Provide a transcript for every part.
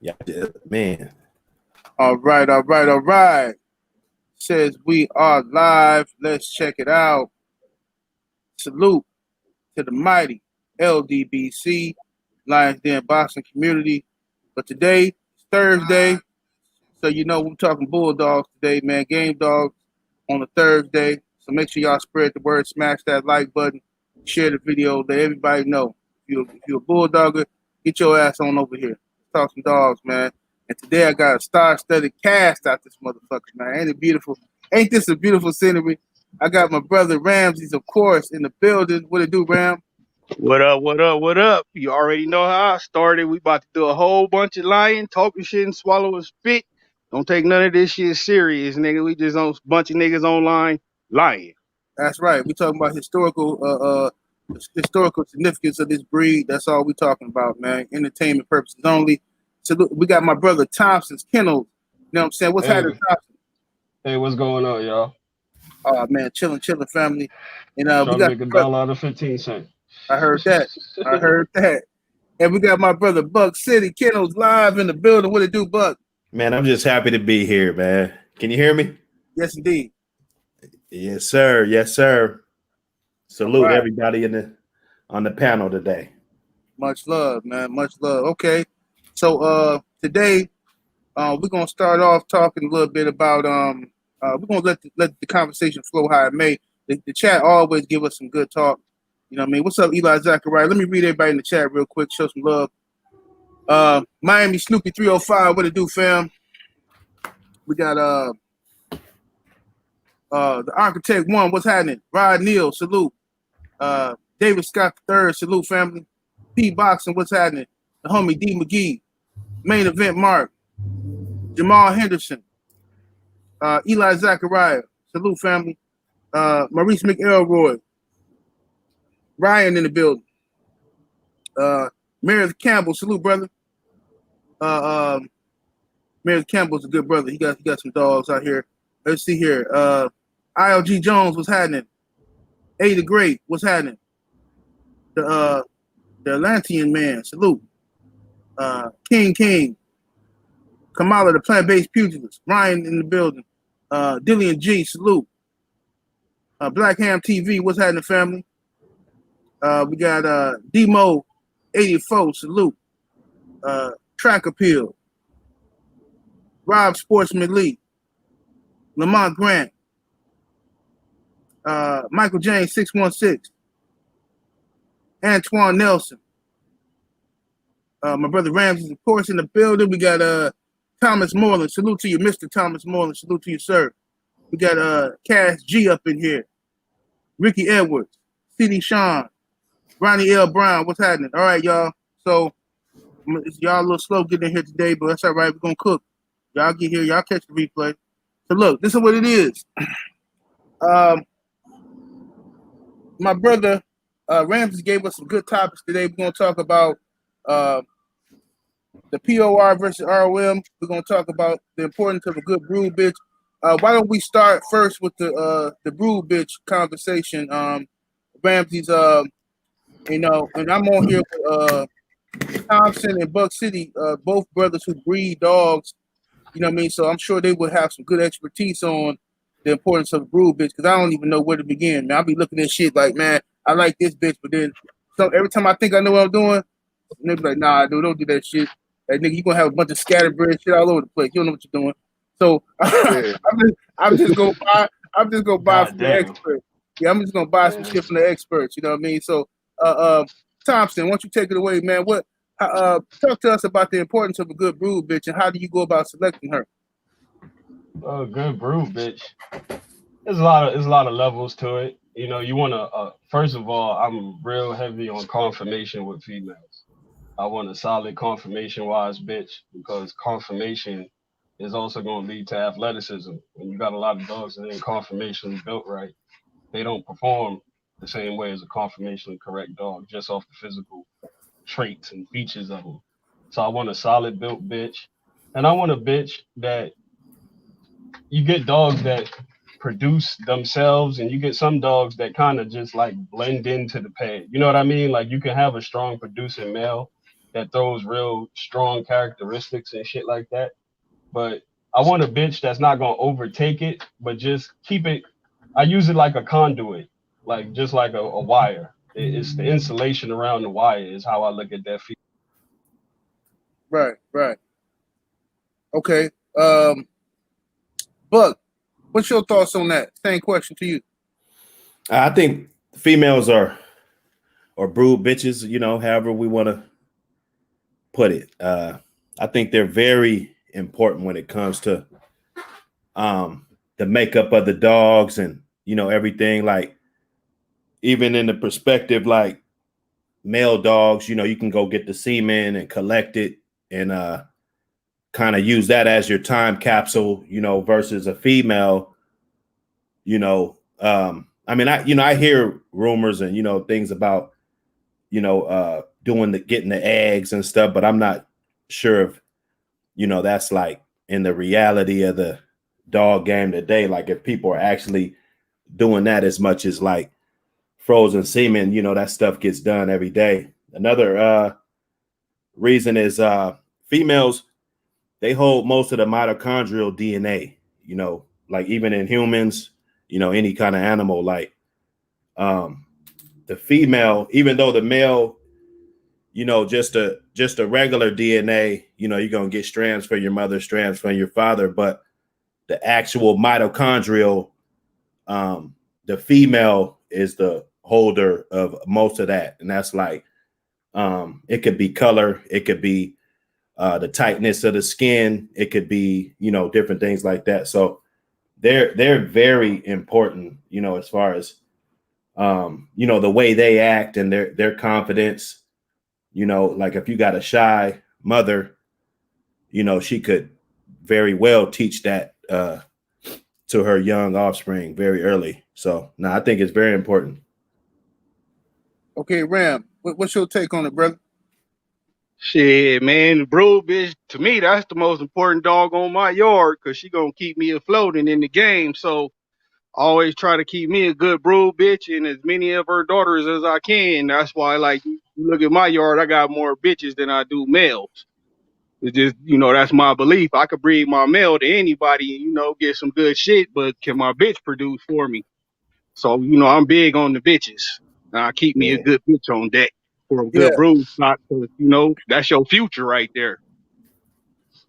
Yeah, man. All right. Says we are live. Let's check it out. Salute to the mighty LDBC, Lions Den Boxing community. But today is Thursday, so you know we're talking Bulldogs today, man. Game dogs on a Thursday. So make sure y'all spread the word, smash that like button, share the video, let everybody know. If you're a Bulldogger, get your ass on over here. Let's talk some dogs, man. And today I got a star-studded cast out this motherfucker, man. Ain't it beautiful? Ain't this a beautiful scenery? I got my brother Ramses, of course, in the building. What it do, Ram? What up, what up, what up? You already know how I started. We about to do a whole bunch of lying, talking shit and swallowing spit. Don't take none of this shit serious, nigga. We just on a bunch of niggas online lying. That's right. We talking about historical significance of this breed. That's all we talking about, man. Entertainment purposes only. So look, we got my brother Thompson's Kennels. You know what I'm saying? What's happening, Thompson? Hey, what's going on, y'all? Oh man, chilling, family. And Trying we to got make $1 out of 15 cents. I heard that. And we got my brother Buck City Kennels live in the building. What it do, Buck? Man, I'm just happy to be here, man. Can you hear me? Yes, indeed. Yes, sir. Yes, sir. Salute everybody on the panel today. Much love, man. Much love. Okay. So today we're gonna start off talking a little bit about we're gonna let the conversation flow how it may. The chat always give us some good talk. You know what I mean? What's up, Eli Zachariah? Let me read everybody in the chat real quick, show some love. Miami Snoopy 305, what it do, fam? We got the Architect One, what's happening? Rod Neal, salute. David Scott III, salute, family. P Boxing, what's happening? The homie D McGee, Main Event Mark, Jamal Henderson, Eli Zachariah, salute, family. Maurice McElroy, Ryan in the building. Meredith Campbell, salute, brother. Meredith Campbell's a good brother. He got some dogs out here. Let's see here. ILG Jones, what's happening? A the Great, what's happening? The Atlantean Man, salute. King, Kamala, the plant-based pugilist. Ryan in the building. Dillian G, salute. Black Ham TV, what's happening, family? We got Demo 84, salute. Track Appeal. Rob Sportsman Lee. Lamont Grant. Michael James 616. Antoine Nelson. My brother Ramses, of course, in the building. We got Thomas Moreland. Salute to you, Mr. Thomas Moreland. Salute to you, sir. We got Cass G up in here. Ricky Edwards. CD Sean. Ronnie L. Brown. What's happening? All right, y'all. So y'all a little slow getting in here today, but that's all right. We're going to cook. Y'all get here. Y'all catch the replay. So look, this is what it is. My brother Ramses gave us some good topics today. We're going to talk about the POR versus ROM. We're going to talk about the importance of a good brood bitch. Why don't we start first with the brood bitch conversation? Ramses, you know, and I'm on here with Thompson and Buck City, both brothers who breed dogs. You know what I mean? So I'm sure they would have some good expertise on the importance of a brood bitch, because I don't even know where to begin, man. I'll be looking at shit like, man, I like this bitch, but then every time I think I know what I'm doing, they be like, nah, dude, don't do that shit. That nigga, you gonna have a bunch of scatterbread shit all over the place. You don't know what you're doing. So I'm just gonna buy from the experts. Yeah, I'm just gonna buy some shit from the experts. You know what I mean? So Thompson, why don't you take it away, man? Talk to us about the importance of a good brood bitch, and how do you go about selecting her? A good brood bitch. There's a lot of levels to it. You know, you want to first of all, I'm real heavy on confirmation with females. I want a solid confirmation wise bitch, because confirmation is also going to lead to athleticism. When you got a lot of dogs that ain't conformationally built right, they don't perform the same way as a conformationally correct dog, just off the physical traits and features of them. So I want a solid built bitch, and I want a bitch that you get dogs that produce themselves, and you get some dogs that kind of just like blend into the pad. You know what I mean? Like you can have a strong producing male, that throws real strong characteristics and shit like that. But I want a bitch that's not gonna overtake it, but just keep it. I use it like a conduit, like just like a wire. It's the insulation around the wire is how I look at that. Right, right. Okay. Buck, what's your thoughts on that? Same question to you. I think females are brood bitches, you know, however we want to put it. I think they're very important when it comes to the makeup of the dogs and, you know, everything. Like, even in the perspective, like male dogs, you know, you can go get the semen and collect it and kind of use that as your time capsule, you know, versus a female, you know. I mean, I hear rumors and, you know, things about, you know, getting the eggs and stuff, but I'm not sure if, you know, that's like in the reality of the dog game today. Like, if people are actually doing that as much as like frozen semen, you know, that stuff gets done every day. Another reason is females, they hold most of the mitochondrial DNA, you know, like even in humans, you know, any kind of animal, like the female, even though the male, you know, just a regular DNA, you know, you're going to get strands from your mother, strands from your father, but the actual mitochondrial, the female is the holder of most of that. And that's like, it could be color, it could be the tightness of the skin, it could be, you know, different things like that. So they're very important, you know, as far as you know, the way they act and their confidence. You know, like if you got a shy mother, you know, she could very well teach that to her young offspring very early. So I think it's very important. Okay, Ram, what's your take on it, brother? Shit, man, the brood bitch, to me, that's the most important dog on my yard because she gonna keep me afloat and in the game. So I always try to keep me a good brood bitch and as many of her daughters as I can. That's why, like, you look at my yard, I got more bitches than I do males. It's just, you know, that's my belief. I could breed my male to anybody and, you know, get some good shit, but can my bitch produce for me? So, you know, I'm big on the bitches. I keep me a Yeah. good bitch on deck for a Yeah. good brood stock. You know, that's your future right there.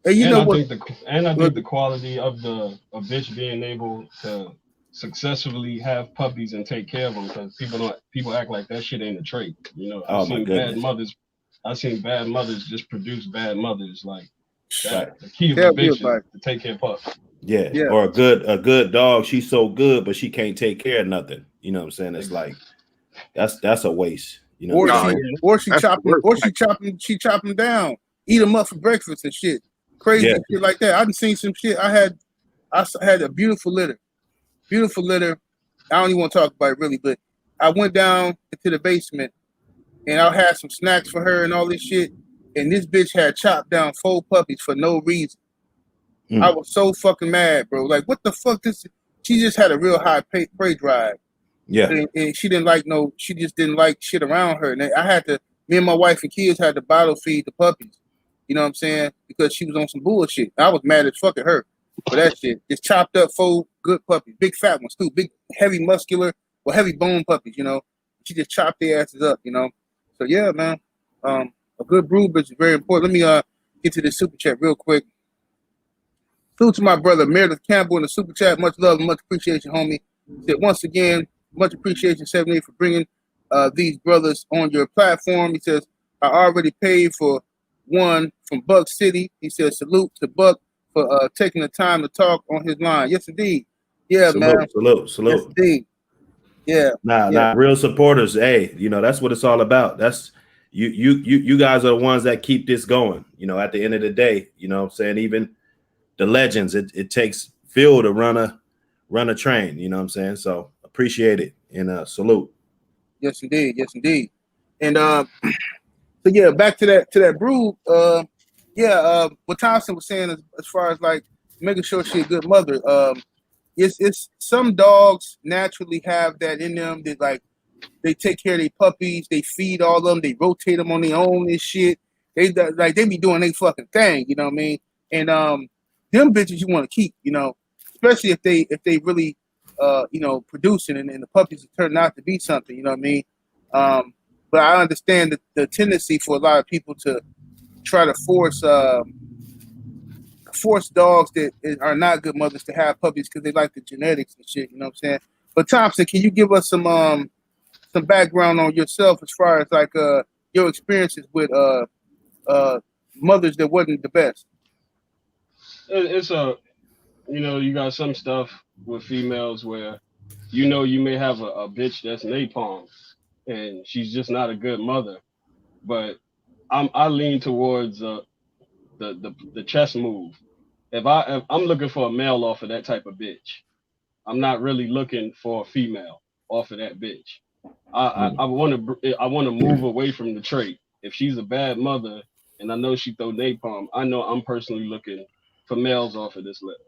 And you And know I what? think the quality of a bitch being able to successfully have puppies and take care of them, because people act like that shit ain't a trait. You know, Oh my goodness. I've seen bad mothers just produce bad mothers. Like Right. that. The key of a Tell me bitch about is to take care of pups. Yeah. Yeah. Or a good dog. She's so good, but she can't take care of nothing. You know what I'm saying? It's like that's a waste. You know Or what I'm Oh, saying? yeah. or she That's the chop them, worst. or she chop them down, eat them up for breakfast and shit, crazy Yeah. shit like that. I done seen some shit. I had a beautiful litter. I don't even want to talk about it really, but I went down into the basement and I had some snacks for her and all this shit. And this bitch had chopped down 4 puppies for no reason. I was so fucking mad, bro. Like, what the fuck? She just had a real high prey drive. Yeah. And she just didn't like shit around her. And me and my wife and kids had to bottle feed the puppies. You know what I'm saying? Because she was on some bullshit. I was mad as fuck at her for that shit. Just chopped up 4 good puppies, big fat ones too, big, heavy muscular, or heavy bone puppies, you know. She just chopped their asses up, you know. So yeah, man. A good brood bitch is very important. Let me get to the super chat real quick. Salute to my brother Meredith Campbell in the super chat. Much love and much appreciation, homie. He said once again, much appreciation, 78, for bringing these brothers on your platform. He says, I already paid for one from Buck City. He says, salute to Buck for taking the time to talk on his line. Yes, indeed. Yeah, man. Salute. Yes, indeed. Yeah. Nah, real supporters. Hey, you know, that's what it's all about. That's you guys are the ones that keep this going. You know, at the end of the day, you know what I'm saying? Even the legends, it takes Phil to run a train, you know what I'm saying? So appreciate it and salute. Yes, indeed. Yes, indeed. And so yeah, back to that brood. What Thompson was saying as far as like making sure she's a good mother. It's some dogs naturally have that in them. That like they take care of their puppies, they feed all of them, they rotate them on their own and shit. They be doing their fucking thing, you know what I mean? And them bitches you want to keep, you know, especially if they really you know, producing and the puppies turn out to be something, you know what I mean? But I understand the tendency for a lot of people to try to force dogs that are not good mothers to have puppies because they like the genetics and shit, you know what I'm saying? But Thompson, can you give us some background on yourself as far as like your experiences with mothers that wasn't the best? It's a, you know, you got some stuff with females where, you know, you may have a bitch that's napalm and she's just not a good mother. But I lean towards the chess move. If I'm looking for a male off of that type of bitch, I'm not really looking for a female off of that bitch. I want to move away from the trait. If she's a bad mother and I know she throw napalm, I know I'm personally looking for males off of this litter,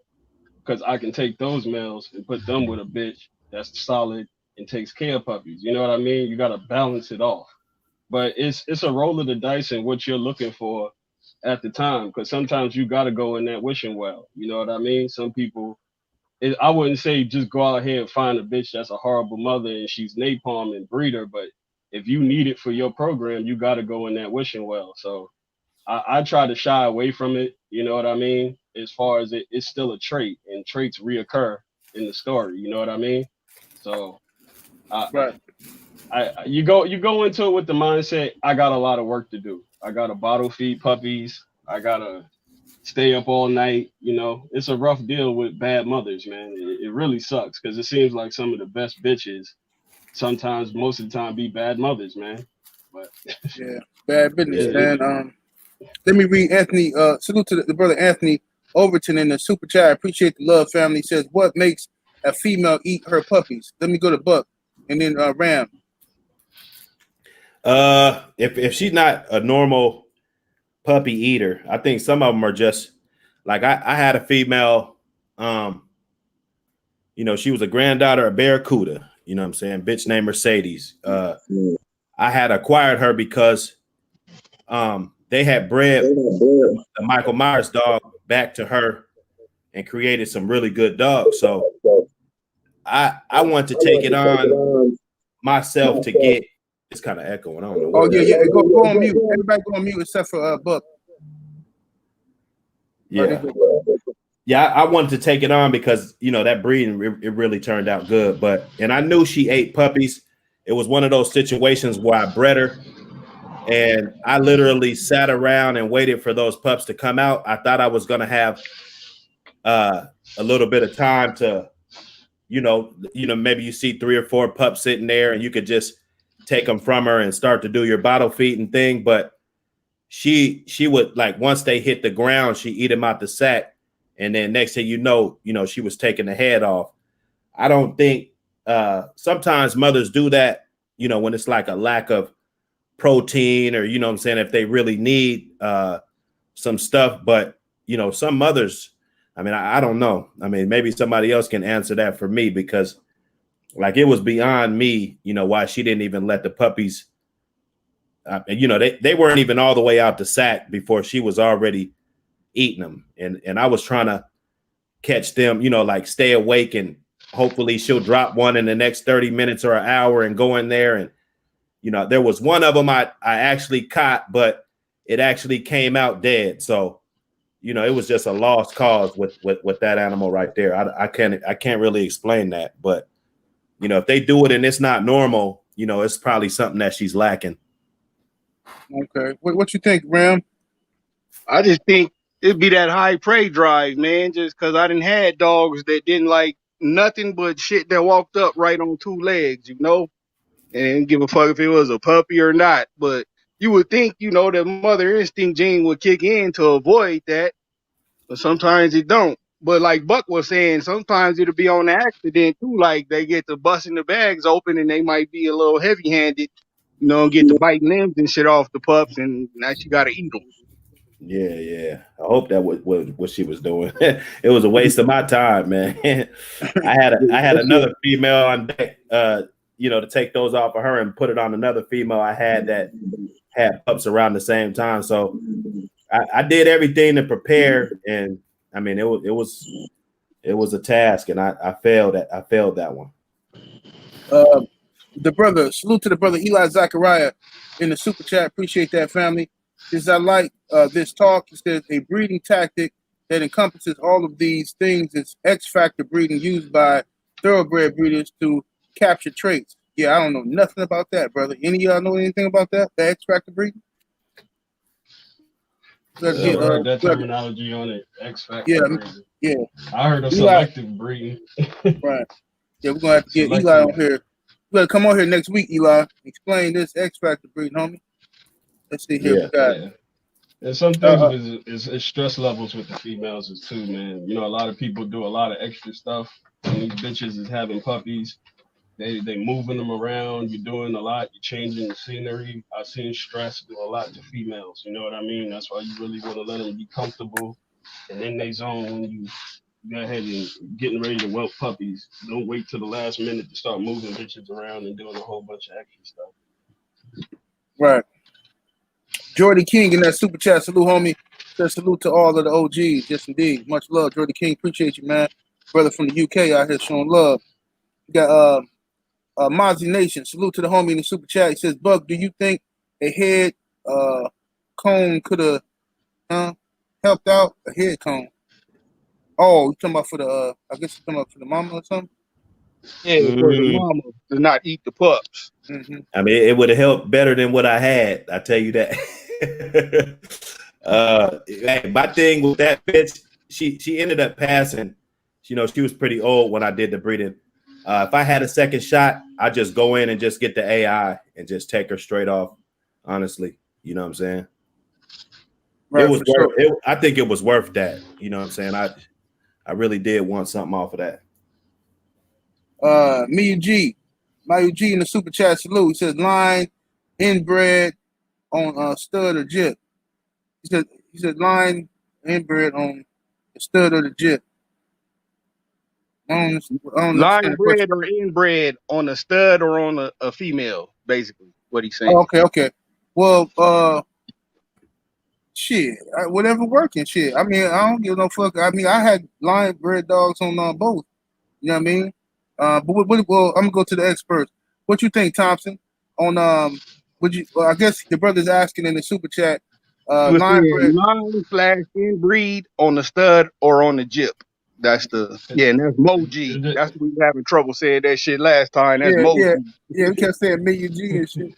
because I can take those males and put them with a bitch that's solid and takes care of puppies. You know what I mean? You got to balance it off. But it's a roll of the dice and what you're looking for at the time, because sometimes you got to go in that wishing well. You know what I mean? Some people, I wouldn't say just go out here and find a bitch that's a horrible mother and she's napalm and breeder, but if you need it for your program, you got to go in that wishing well. So I try to shy away from it. You know what I mean? As far as it's still a trait, and traits reoccur in the story. You know what I mean? So, Right. You go into it with the mindset, I got a lot of work to do. I got to bottle feed puppies. I gotta stay up all night. You know, it's a rough deal with bad mothers, man. It really sucks because it seems like some of the best bitches sometimes, most of the time, be bad mothers, man. But yeah, bad business, man. Let me read Anthony. Salute to the brother Anthony Overton in the super chat. I appreciate the love, family. He says, what makes a female eat her puppies? Let me go to Buck and then Ram. If she's not a normal puppy eater, I think some of them are just like I had a female, you know, she was a granddaughter of Barracuda, you know what I'm saying? Bitch named Mercedes. I had acquired her because they had bred the Michael Myers dog back to her and created some really good dogs. So I want to take it on myself to get. It's kind of echoing. I don't know. Oh yeah. Go on mute. Everybody go on mute except for Buck. Yeah. Yeah, I wanted to take it on because, you know, that breeding, it really turned out good. And I knew she ate puppies. It was one of those situations where I bred her and I literally sat around and waited for those pups to come out. I thought I was going to have a little bit of time to, you know, maybe you see 3 or 4 pups sitting there and you could just take them from her and start to do your bottle feeding thing. But she would, like, once they hit the ground, she eat them out the sack. And then next thing you know, she was taking the head off. I don't think sometimes mothers do that, you know, when it's like a lack of protein or, you know what I'm saying, if they really need some stuff. But, you know, some mothers, I mean, I don't know. I mean, maybe somebody else can answer that for me because, like, it was beyond me, you know, why she didn't even let the puppies, you know, they weren't even all the way out the sack before she was already eating them. And I was trying to catch them, you know, like stay awake and hopefully she'll drop one in the next 30 minutes or an hour and go in there. And, you know, there was one of them I actually caught, but it actually came out dead. So, you know, it was just a lost cause with that animal right there. I can't really explain that, but, you know, if they do it and it's not normal, you know, it's probably something that she's lacking. Okay. What you think, Ram? I just think it'd be that high prey drive, man. Just because I done had dogs that didn't like nothing but shit that walked up right on 2 legs, you know, and didn't give a fuck if it was a puppy or not. But you would think, you know, the mother instinct gene would kick in to avoid that, but sometimes it don't. But like Buck was saying, sometimes it'll be on accident too. Like they get to busting the bags open and they might be a little heavy handed, you know, and get to biting limbs and shit off the pups, and now she got to eat them. Yeah. I hope that was what she was doing. It was a waste of my time, man. I had another female on deck, you know, to take those off of her and put it on another female I had that had pups around the same time. So I did everything to prepare, and I mean it was a task, and I failed that one. The brother, salute to the brother Eli Zachariah in the super chat. Appreciate that, family. Says I like this talk. He says a breeding tactic that encompasses all of these things is X factor breeding used by thoroughbred breeders to capture traits. Yeah, I don't know nothing about that, brother. Any of y'all know anything about that? The X factor breeding? Never heard that terminology on it. X factor breeding. Yeah. I heard of Eli, selective breeding. right. Yeah, we're gonna have to get Selective. Eli on here. You better come on here next week, Eli. Explain this X factor breeding, homie. Let's see here. Yeah. We got. Yeah. And some things is stress levels with the females is too, man. You know, a lot of people do a lot of extra stuff. And these bitches is having puppies. They moving them around. You're doing a lot. You're changing the scenery. I've seen stress do a lot to females. You know what I mean? That's why you really want to let them be comfortable and in their zone when you go ahead and getting ready to whelp puppies. Don't wait till the last minute to start moving bitches around and doing a whole bunch of extra stuff. Right. Jordy King in that super chat. Salute, homie. Says salute to all of the OGs. Yes, indeed. Much love, Jordy King. Appreciate you, man. Brother from the UK out here showing love. We got Mozzie Nation. Salute to the homie in the super chat. He says, Buck, do you think a head cone could have helped out? A head cone. Oh, you talking about for the I guess you're talking about for the mama or something? Yeah, for the mama to not eat the pups. Mm-hmm. I mean, it would have helped better than what I had. I tell you that. My thing with that bitch, she ended up passing. You know, she was pretty old when I did the breeding. If I had a second shot, I'd just go in and just get the AI and just take her straight off. Honestly, you know what I'm saying? Right, it was worth. Sure. I think it was worth that. You know what I'm saying? I really did want something off of that. Mayu G in the super chat. Salute. He says line inbred on stud or jip. He said line inbred on the stud or the jip. I don't Line bred or inbred on a stud or on a female, basically, what he's saying. Oh, okay. Well, shit, whatever working, shit. I mean, I don't give no fuck. I mean, I had line bred dogs on both. You know what I mean? But well, I'm gonna go to the experts. What you think, Thompson? On would you? Well, I guess the brother's asking in the super chat. Line inbreed on the stud or on the jip. That's and that's Moji. That's what we were having trouble saying that shit last time. That's Moji. Yeah. We kept saying Million G and shit.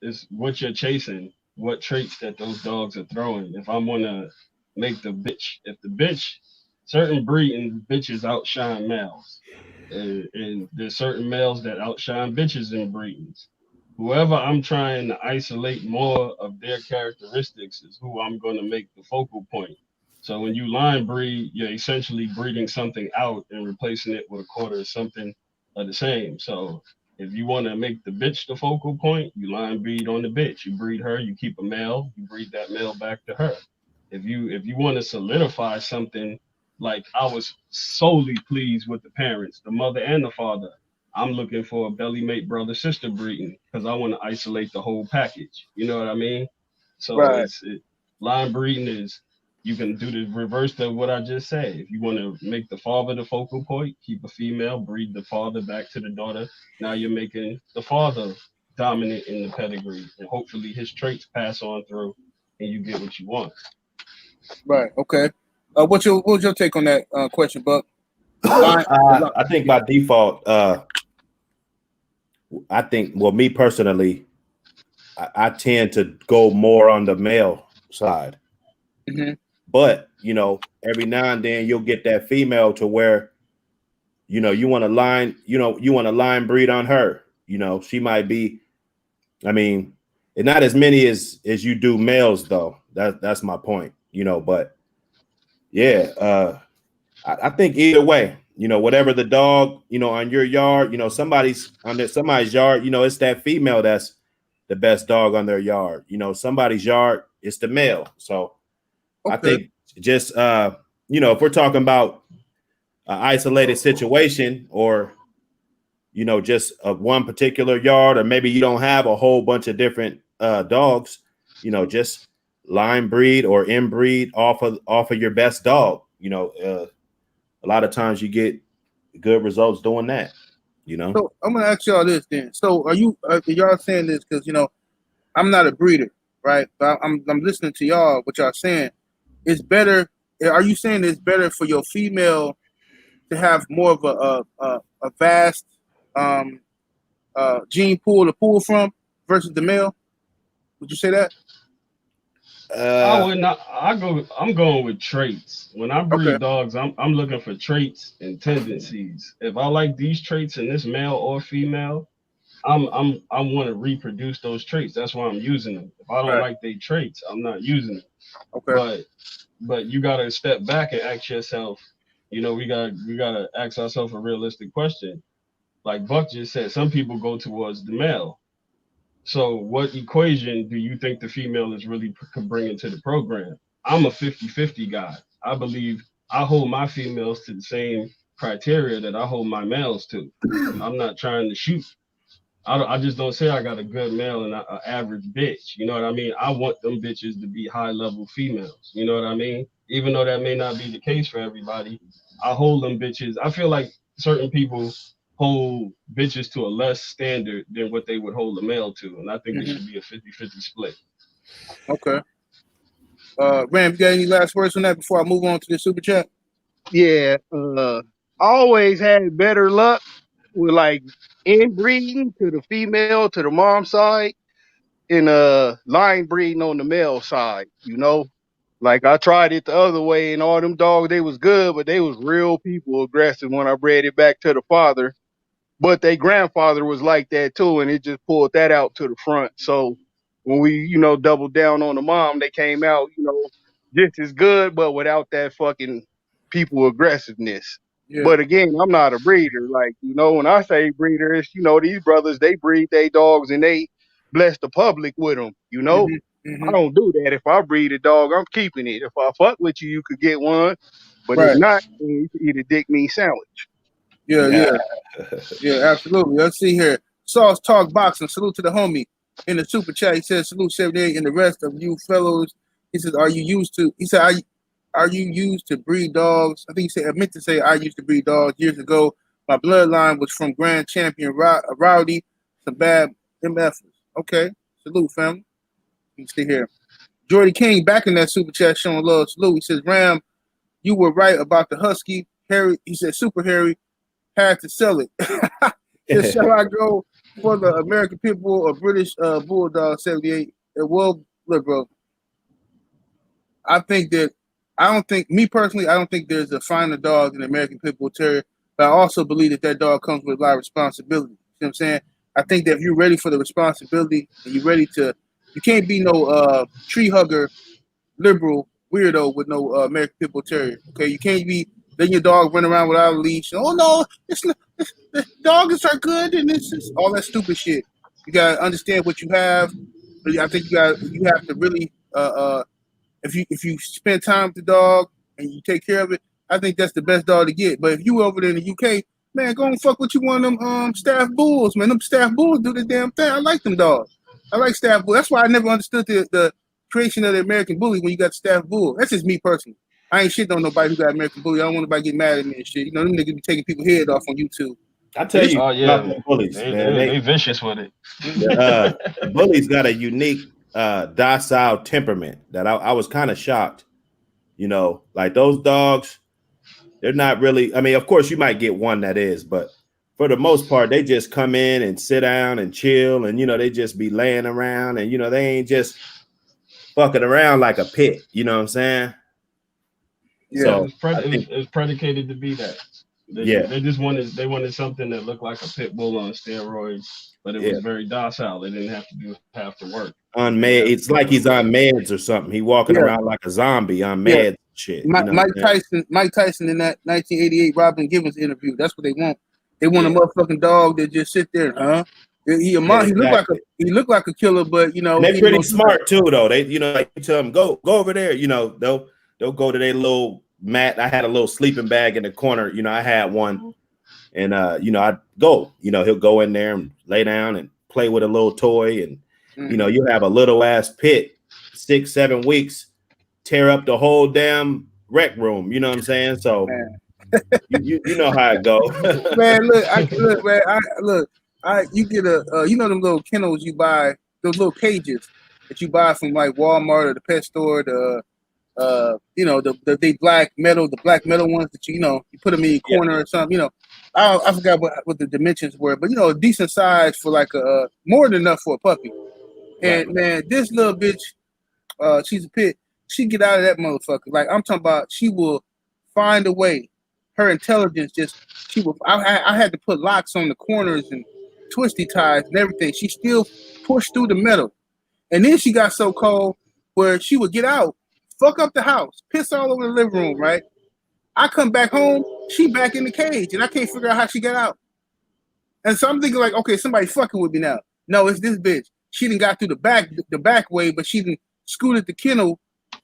It's what you're chasing, what traits that those dogs are throwing. If I want to make the bitch, certain breeding bitches outshine males, and there's certain males that outshine bitches in breedings. Whoever I'm trying to isolate more of their characteristics is who I'm going to make the focal point. So when you line breed, you're essentially breeding something out and replacing it with a quarter of something of the same. So if you want to make the bitch the focal point, you line breed on the bitch. You breed her, you keep a male, you breed that male back to her. If you want to solidify something, like I was solely pleased with the parents, the mother and the father, I'm looking for a belly mate brother sister breeding because I want to isolate the whole package. You know what I mean? So right. Line breeding is, you can do the reverse of what I just said. If you want to make the father the focal point, keep a female, breed the father back to the daughter. Now you're making the father dominant in the pedigree, and hopefully his traits pass on through, and you get what you want. Right. Okay. What's your take on that question, Buck? I think by default, I think, well, me personally, I tend to go more on the male side. Mm-hmm. But, you know, every now and then you'll get that female to where, you know, you want to line breed on her. You know, she might be, I mean, and not as many as you do males, though. That's my point, you know, but yeah, I think either way, you know, whatever the dog, you know, on your yard, you know, somebody's yard, you know, it's that female that's the best dog on their yard. You know, somebody's yard, it's the male. So okay. I think just, you know, if we're talking about an isolated situation, or, you know, just one particular yard, or maybe you don't have a whole bunch of different dogs, you know, just line breed or inbreed off of your best dog. You know, a lot of times you get good results doing that, you know. So I'm gonna ask y'all this then. So are y'all saying this because, you know, I'm not a breeder, right? But I'm listening to y'all, what y'all saying. It's better. Are you saying it's better for your female to have more of a vast gene pool to pull from versus the male? Would you say that? I would not. I'm going with traits. When I breed Okay. dogs, I'm looking for traits and tendencies. If I like these traits in this male or female, I want to reproduce those traits. That's why I'm using them. If I don't Right. like their traits, I'm not using them. Okay. But you gotta step back and ask yourself. You know, we gotta ask ourselves a realistic question. Like Buck just said, some people go towards the male. So what equation do you think the female is really bringing to the program? I'm a 50-50 guy. I believe I hold my females to the same criteria that I hold my males to. I'm not trying to shoot. I just don't say I got a good male and an average bitch. You know what I mean? I want them bitches to be high level females. You know what I mean? Even though that may not be the case for everybody, I hold them bitches. I feel like certain people hold bitches to a less standard than what they would hold a male to. And I think it should be a 50-50 split. Okay. Ram, you got any last words on that before I move on to the super chat? Yeah, I always had better luck with like inbreeding to the female to the mom side and line breeding on the male side, you know. Like I tried it the other way and all them dogs, they was good, but they was real people aggressive when I bred it back to the father. But their grandfather was like that too, and it just pulled that out to the front. So when we, you know, doubled down on the mom, they came out, you know, just as good, but without that fucking people aggressiveness. Yeah. But again, I'm not a breeder. Like, you know, when I say breeder, it's, you know, these brothers, they breed their dogs and they bless the public with them, you know? I don't do that. If I breed a dog, I'm keeping it. If I fuck with you, you could get one. But if Right. not, then you can eat a dick meat sandwich. Yeah, absolutely. Let's see here. Sauce Talk Boxing. Salute to the homie in the super chat. He says, salute 78 and the rest of you fellows. He says, are you used to breed dogs? I think he said, I meant to say, I used to breed dogs years ago. My bloodline was from Grand Champion Rowdy, some bad MFs. Okay. Salute, family. You see here. Jordy King back in that super chat showing love. Salute. He says, Ram, you were right about the Husky. Harry, he said, Super Harry had to sell it. Just shall I go for the American Pit Bull or British Bulldog 78? Well, look, bro. I don't think there's a finer dog than American Pit Bull Terrier, but I also believe that dog comes with a lot of responsibility. You know what I'm saying? I think that if you're ready for the responsibility and you're ready to, you can't be no tree hugger, liberal weirdo with no American Pit Bull Terrier. Okay, you can't be letting your dog run around without a leash. Oh no, the dogs are good, and it's just all that stupid shit. You gotta understand what you have. I think you have to really if you spend time with the dog and you take care of it, I think that's the best dog to get. But if you over there in the UK, man, go and fuck with you one of them staff bulls, man. Them staff bulls do the damn thing. I like them dogs. I like staff bulls. That's why I never understood the creation of the American Bully when you got staff bull. That's just me personally. I ain't shit on nobody who got American Bully. I don't want nobody to get mad at me and shit. You know, them niggas be taking people's head off on YouTube. I tell you, Oh yeah, bullies, man. they vicious with it. The bullies got a unique docile temperament that I was kind of shocked. You know, like those dogs, they're not really, I mean, of course you might get one that is, but for the most part, they just come in and sit down and chill, and you know, they just be laying around, and you know, they ain't just fucking around like a pit, you know what I'm saying? Yeah, so it's predicated to be that. They just wanted something that looked like a pit bull on steroids, but it was very docile. They didn't have to do half the work. On med, it's like he's on meds or something. He walking around like a zombie on meds and shit. You know Mike Tyson in that 1988 Robin Givens interview. That's what they want. They want a motherfucking dog that just sit there, huh? He looked like a killer, but you know, and they're pretty smart too, though. They, you know, like you tell them go over there. You know, they'll go to their little mat. I had a little sleeping bag in the corner. You know, I had one, And you know, I go, you know, he'll go in there and lay down and play with a little toy, and you know, you have a little ass pit, 6-7 weeks, tear up the whole damn rec room. You know what I'm saying? So you know how it go. Man, look, you get you know them little kennels you buy, those little cages that you buy from like Walmart or the pet store, you know, the black metal ones that you know, you put them in your corner or something, you know. I forgot what the dimensions were, but you know, a decent size for like a more than enough for a puppy. And man, this little bitch, she's a pit. She get out of that motherfucker. Like I'm talking about, she will find a way. Her intelligence I had to put locks on the corners and twisty ties and everything. She still pushed through the metal. And then she got so cold where she would get out, fuck up the house, piss all over the living room, right? I come back home, she back in the cage, and I can't figure out how she got out. And so I'm thinking like, okay, somebody fucking with me now. No, it's this bitch. She didn't got through the back way, but she didn't scooted the kennel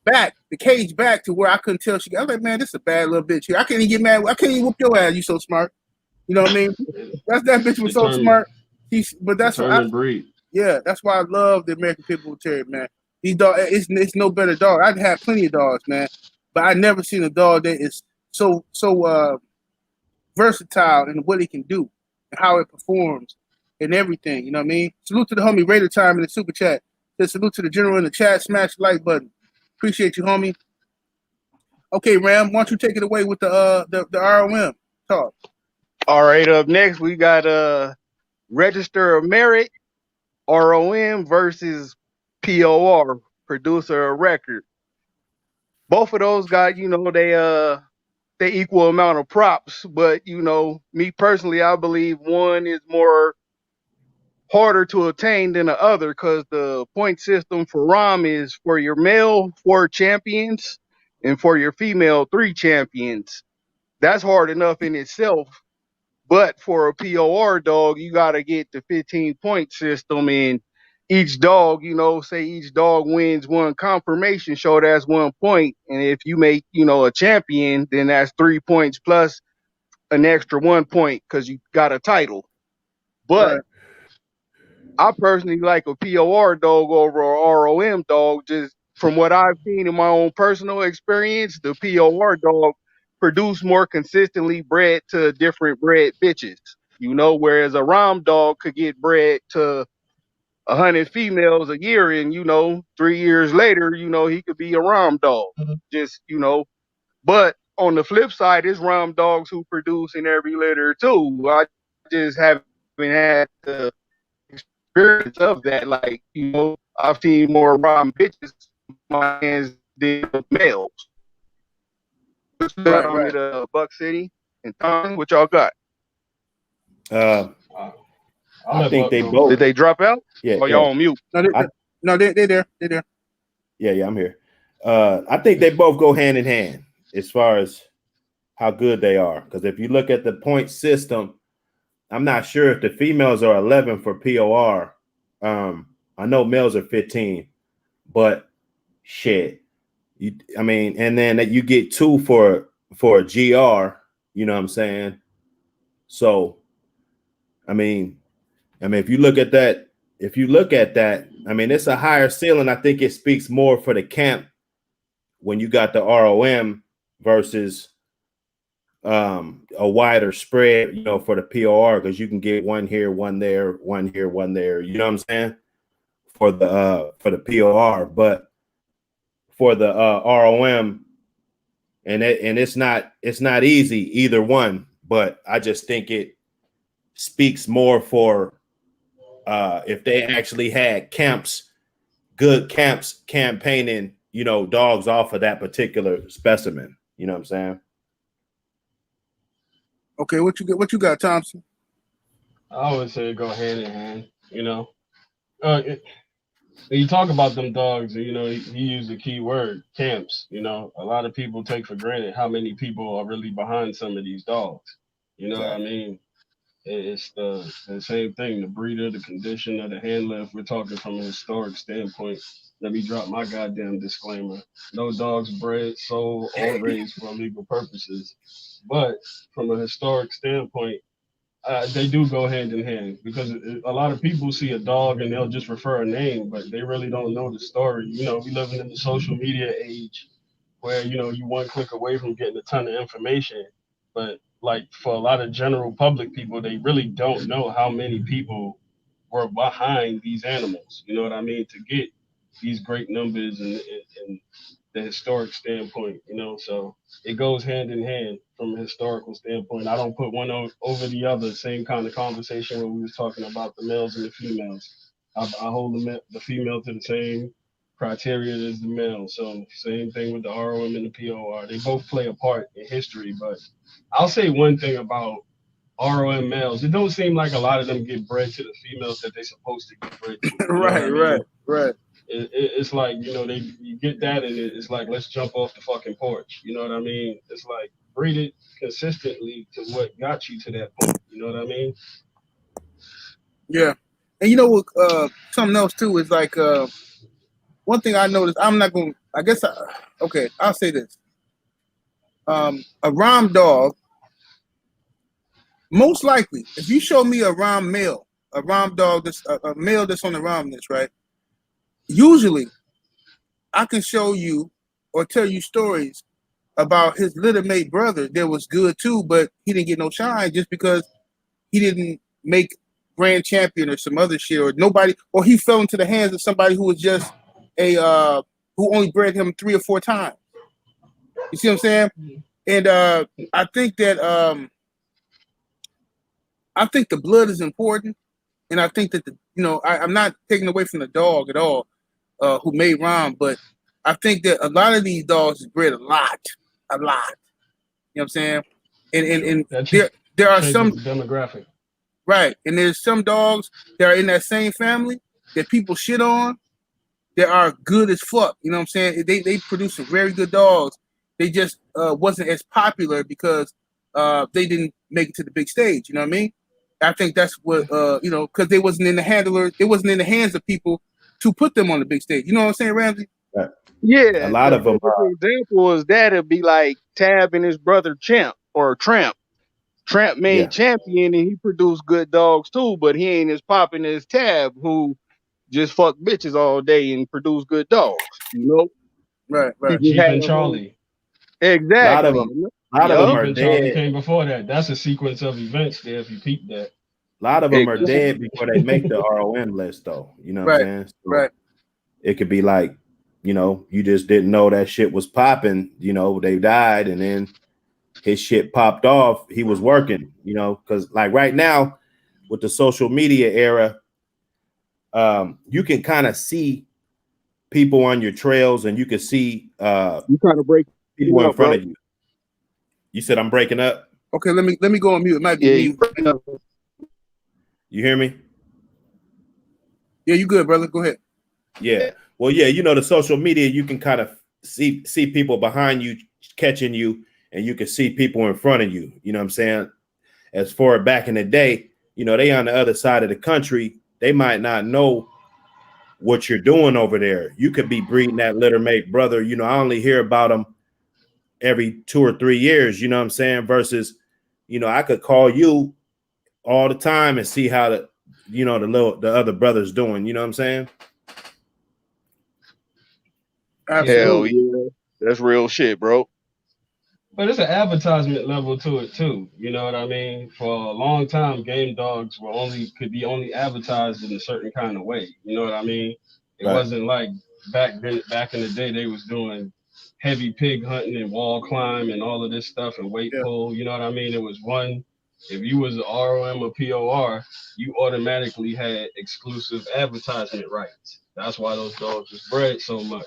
back, the cage back to where I couldn't tell she got. I was like, man, this is a bad little bitch here. I can't even get mad. I can't even whoop your ass. You so smart. You know what I mean? That bitch was so smart. But that's what breed. Yeah, that's why I love the American Pit Bull Terrier, man. These dog, it's no better dog. I've had plenty of dogs, man, but I never seen a dog that is so versatile in what it can do and how it performs and everything. You know what I mean? Salute to the homie Raider Time in the super chat. Salute to the general in the chat. Smash the like button. Appreciate you, homie. Okay, Ram, why don't you take it away with the ROM talk? All right, up next we got Register of Merit, ROM versus POR, Producer of Record. Both of those got, you know, they equal amount of props, but you know, me personally, I believe one is more harder to attain than the other because the point system for ROM is for your male 4 champions and for your female 3 champions. That's hard enough in itself. But for a POR dog, you got to get the 15-point system, and each dog, you know, say each dog wins one confirmation show, that's 1 point. And if you make, you know, a champion, then that's 3 points plus an extra 1 point because you got a title. But I personally like a POR dog over a ROM dog. Just from what I've seen in my own personal experience, the POR dog produce more consistently bred to different bred bitches. You know, whereas a ROM dog could get bred to 100 females a year, and you know, 3 years later, you know, he could be a ROM dog. Just, you know, but on the flip side, there's ROM dogs who produce in every litter too. I just haven't had the experience of that. Like, you know, I've seen more ROM bitches in my hands than males. Right. Buck City and Tom, what y'all got? I think they both. Did they drop out? Yeah. Or y'all on mute? No, they're there. They're there. Yeah, I'm here. I think they both go hand in hand as far as how good they are. Because if you look at the point system, I'm not sure if the females are 11 for POR. I know males are 15, but shit. I mean, and then that you get 2 for a GR, you know what I'm saying? So, I mean, if you look at that, I mean, it's a higher ceiling. I think it speaks more for the camp when you got the ROM versus a wider spread, you know, for the POR, because you can get 1 here, 1 there, 1 here, 1 there. You know what I'm saying? For the POR, but for the ROM, and it's not easy either one. But I just think it speaks more for if they actually had good camps campaigning, you know, dogs off of that particular specimen. You know what I'm saying? Okay, what you got, Thompson? I would say go hand in hand. You know, you talk about them dogs, you know, he used the key word, camps. You know, a lot of people take for granted how many people are really behind some of these dogs. You know what I mean? It's the same thing, the breeder, the conditioner, the handler. If we're talking from a historic standpoint, let me drop my goddamn disclaimer. No dogs bred, sold, or raised for illegal purposes. But from a historic standpoint, They do go hand in hand because a lot of people see a dog and they'll just refer a name, but they really don't know the story. You know, we living in the social media age where, you know, you one click away from getting a ton of information. But like for a lot of general public people, they really don't know how many people were behind these animals. You know what I mean? To get these great numbers and the historic standpoint, you know, so it goes hand in hand from a historical standpoint. I don't put one over the other. Same kind of conversation when we was talking about the males and the females. I hold the female to the same criteria as the male. So same thing with the ROM and the POR. They both play a part in history. But I'll say one thing about ROM males. It don't seem like a lot of them get bred to the females that they're supposed to get bred to. You know what I mean? Right. It's like, you know, you get that and it's like, let's jump off the fucking porch. You know what I mean? It's like breed it consistently to what got you to that point. You know what I mean? Yeah. And you know what? Something else too is like one thing I noticed. I'm not going. I guess. Okay. I'll say this. A Rom dog. Most likely, if you show me a Rom male, a Rom dog, that's a male that's on the Rom list, right? Usually, I can show you or tell you stories about his little mate brother that was good too, but he didn't get no shine just because he didn't make grand champion or some other shit, or nobody, or he fell into the hands of somebody who was just a who only bred him 3 or 4 times. You see what I'm saying? And I think that I think the blood is important, and I think that I'm not taking away from the dog at all who made Rom, but I think that a lot of these dogs is bred a lot. You know what I'm saying? And there are some demographic. Right. And there's some dogs that are in that same family that people shit on that are good as fuck. You know what I'm saying? They produce some very good dogs. They just wasn't as popular because they didn't make it to the big stage. You know what I mean? I think that's what because they wasn't in the handler, it wasn't in the hands of people to put them on the big stage. You know what I'm saying, Ramsey? Right. Yeah, A lot of them. example is that'd be like Tab and his brother Champ or Tramp. Tramp made champion and he produced good dogs too, but he ain't as popping as Tab, who just fuck bitches all day and produce good dogs. You know, Right. Jeep and Charlie. Exactly. A lot of them. A lot of them are Charlie dead. came before that. That's a sequence of events there. If you peep that. A lot of them are dead before they make the ROM list, though. You know what I'm saying? So right. It could be like, you just didn't know that shit was popping. They died, and then his shit popped off. He was working, because like right now with the social media era, you can kind of see people on your trails, and you can see you trying to break people in front of you. You said I'm breaking up. Okay, let me go on mute. It might be me. You hear me? Yeah, you good, brother. Go ahead. Yeah. Well, yeah, the social media, you can kind of see people behind you catching you, and you can see people in front of you. You know what I'm saying? As far back in the day, they on the other side of the country. They might not know what you're doing over there. You could be breeding that litter mate brother. I only hear about them every 2 or 3 years. You know what I'm saying? Versus, I could call you all the time and see how the other brother's doing. You know what I'm saying? Hell yeah, that's real shit, bro. But it's an advertisement level to it too. You know what I mean? For a long time, game dogs could be only advertised in a certain kind of way. You know what I mean? It wasn't like back in the day they was doing heavy pig hunting and wall climb and all of this stuff and weight pull. You know what I mean? It was one. If you was an ROM or POR, you automatically had exclusive advertisement rights. That's why those dogs was bred so much.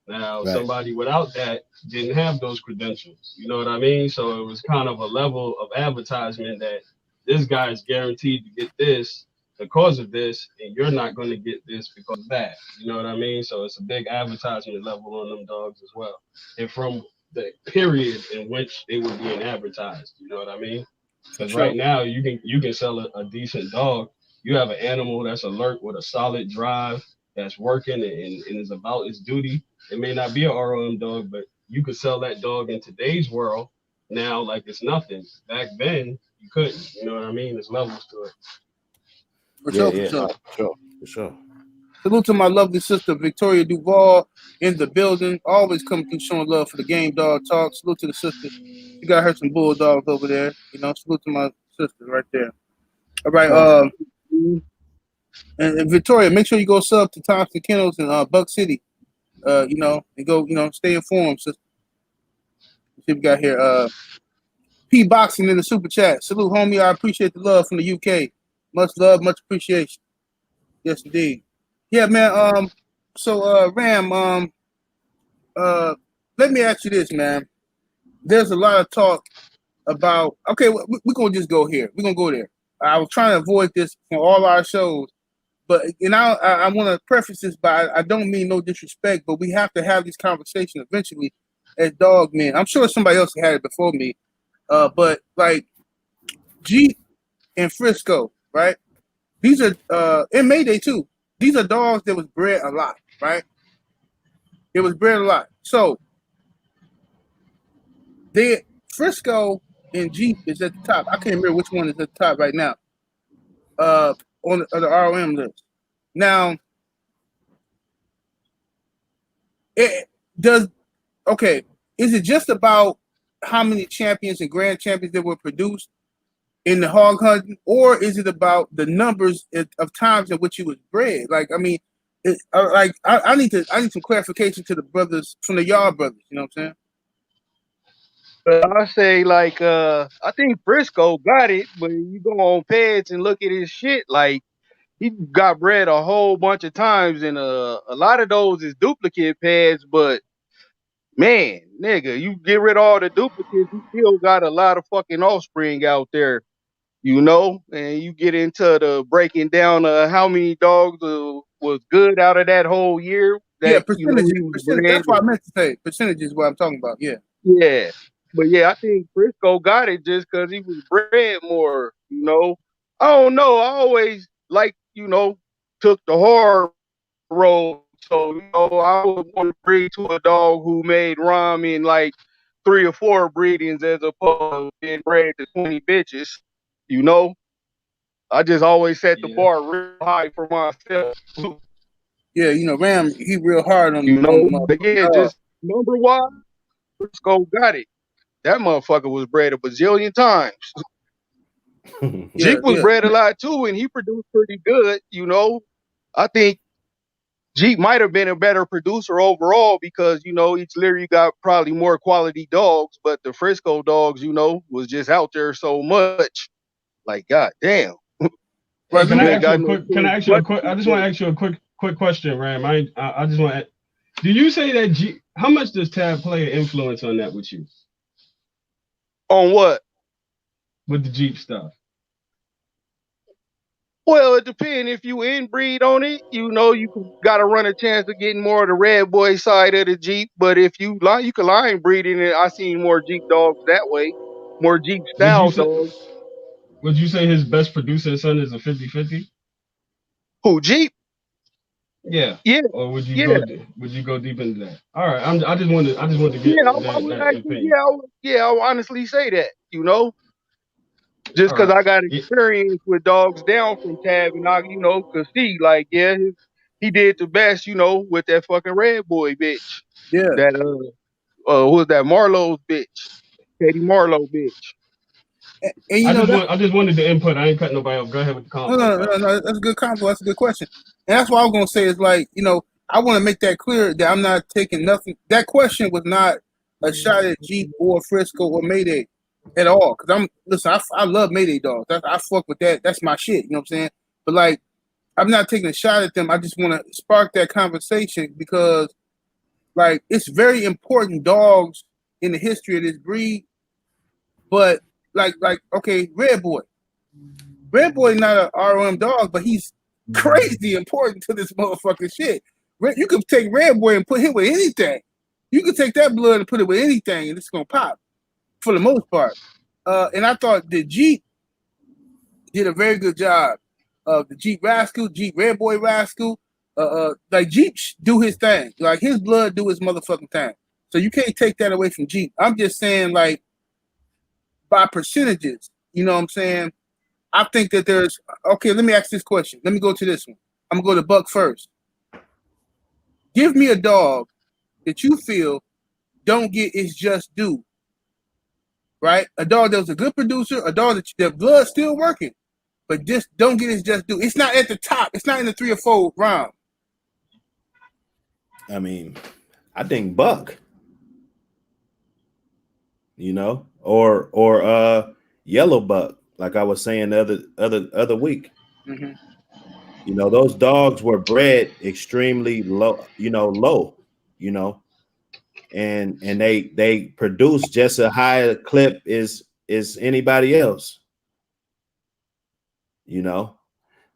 Now, somebody without that didn't have those credentials. You know what I mean? So it was kind of a level of advertisement that this guy is guaranteed to get this because of this, and you're not going to get this because of that. You know what I mean? So it's a big advertisement level on them dogs as well. And from the period in which they were being advertised, you know what I mean? Because right now you can sell a decent dog. You have an animal that's alert with a solid drive, that's working and is about its duty. It may not be an ROM dog, but you could sell that dog in today's world now like it's nothing. Back then you couldn't. You know what I mean? There's levels to it. For Yeah, sure, for yeah, sure. for sure. Salute to my lovely sister Victoria Duval in the building. Always coming through showing love for the Game Dog Talk. Salute to the sister. She got her some bulldogs over there. You know, salute to my sister right there. All right, and Victoria, make sure you go sub to Thompson Kennels in Buck City. You know, and go, you know, stay informed, sister. See what we got here. P Boxing in the super chat. Salute, homie. I appreciate the love from the UK. Much love, much appreciation. Yes, indeed. Yeah, man. So Ram, let me ask you this, man. There's a lot of talk about. Okay, we're gonna just go here. We're gonna go there. I was trying to avoid this from all our shows, but I want to preface this by I don't mean no disrespect, but we have to have these conversations eventually as dog men. I'm sure somebody else had it before me, but like Jeep and Frisco, right? These are and Mayday too. These are dogs that was bred a lot, right? It was bred a lot. So Frisco and Jeep is at the top. I can't remember which one is at the top right now. On the ROM list. Now, is it just about how many champions and grand champions that were produced in the hog hunting, or is it about the numbers of times in which he was bred? Like, I mean, I need some clarification to the brothers from the Yard brothers. You know what I'm saying? I say like I think Briscoe got it, but you go on Peds and look at his shit, like he got bred a whole bunch of times, and a lot of those is duplicate pads, but man, nigga, you get rid of all the duplicates, you still got a lot of fucking offspring out there, you know, and you get into the breaking down how many dogs was good out of that whole year Yeah, that, you know, percentages. he was Percentage. bred. That's what I meant to say. Percentage is what I'm talking about. Yeah. Yeah. But yeah, I think Briscoe got it just because he was bred more, you know. I don't know. I always like, you know, took the hard road. So, you know, I would want to breed to a dog who made rhyme in like 3 or 4 breedings as opposed to being bred to 20 bitches. You know, I just always set the Yeah. bar real high for myself. Yeah, you know, Ram, he real hard on You the know, but yeah, just number wise, Briscoe got it. That motherfucker was bred a bazillion times. Yeah, Jeep was yeah. bred a lot too, and he produced pretty good. You know, I think Jeep might have been a better producer overall because, you know, each litter got probably more quality dogs, but the Frisco dogs, you know, was just out there so much. Like, god damn. Right, Can let I me ask you a quick? Can I ask you a quick? I just want to ask you a quick question, Ram. I just want to. Do you say that Jeep? How much does Tab play an influence on that with you? On what? With the Jeep stuff. Well, it depends. If you inbreed on it, you know, you got to run a chance of getting more of the red boy side of the Jeep. But if you line, you can line breed in it. I seen more Jeep dogs that way, more Jeep Would you style say? dogs. Would you say his best producer son is a 50-50? Who, Jeep? Yeah. Yeah, Or would you yeah, go deep into that? All right. I just wanted to get yeah. I would that actually, opinion. I would honestly say that. You know, just All because right. I got Yeah. experience with dogs down from Tab, and I, you know, could see like, yeah, he did the best, you know, with that fucking red boy bitch. yeah. That who was that Marlowe's bitch, Katie Marlowe bitch. And you know that I just wanted the input. I ain't cutting nobody off. Go ahead with the no, convo. no, Go no, ahead. no, that's a good combo. That's a good question. And that's what I was gonna say is like, you know, I want to make that clear that I'm not taking nothing. That question was not a shot at Jeep or Frisco or Mayday at all. Cause I love Mayday dogs. I fuck with that. That's my shit. You know what I'm saying? But like, I'm not taking a shot at them. I just want to spark that conversation because like it's very important dogs in the history of this breed. But like okay, Red Boy not a ROM dog, but he's crazy important to this motherfucking shit. You could take Red Boy and put him with anything. You could take that blood and put it with anything, and it's gonna pop for the most part. And I thought the Jeep did a very good job of the Jeep Rascal, Jeep Red Boy Rascal. Like Jeep do his thing, like his blood do his motherfucking thing. So you can't take that away from Jeep. I'm just saying, like by percentages. You know what I'm saying? I think that there's okay. Let me ask this question. Let me go to this one. I'm gonna go to Buck first. Give me a dog that you feel don't get its just due. Right? A dog that was a good producer, a dog that the blood's still working, but just don't get its just due. It's not at the top. It's not in the 3 or 4 round. I mean, I think Buck. You know, or Yellow Buck, like I was saying the other week. Mm-hmm. You know, those dogs were bred extremely low, and they produce just a high clip as anybody else. You know,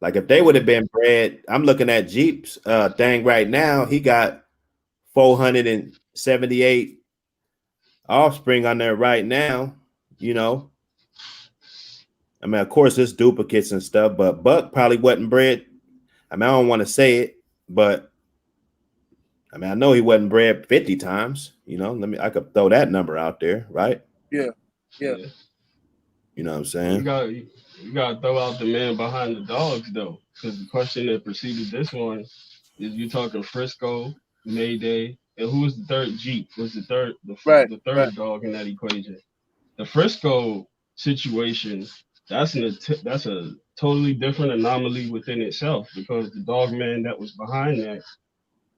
like if they would have been bred, I'm looking at Jeep's thing right now. He got 478 offspring on there right now. You know, I mean, of course, there's duplicates and stuff, but Buck probably wasn't bred. I mean, I don't want to say it, but I mean, I know he wasn't bred 50 times. You know, I could throw that number out there, right? Yeah. You know what I'm saying? You gotta throw out the man behind the dogs though, because the question that preceded this one is you talking Frisco, Mayday, and who was the third? Jeep was the third dog in that equation. The Frisco situation, that's a totally different anomaly within itself, because the dog man that was behind that,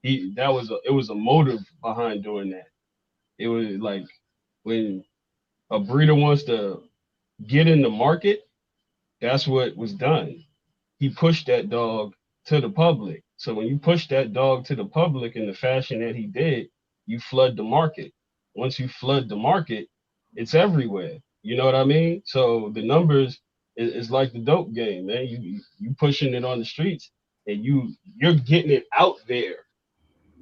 it was a motive behind doing that. It was like when a breeder wants to get in the market, that's what was done. He pushed that dog to the public. So when you push that dog to the public in the fashion that he did, you flood the market. Once you flood the market, it's everywhere. You know what I mean? So the numbers is like the dope game, man. You pushing it on the streets, and you're getting it out there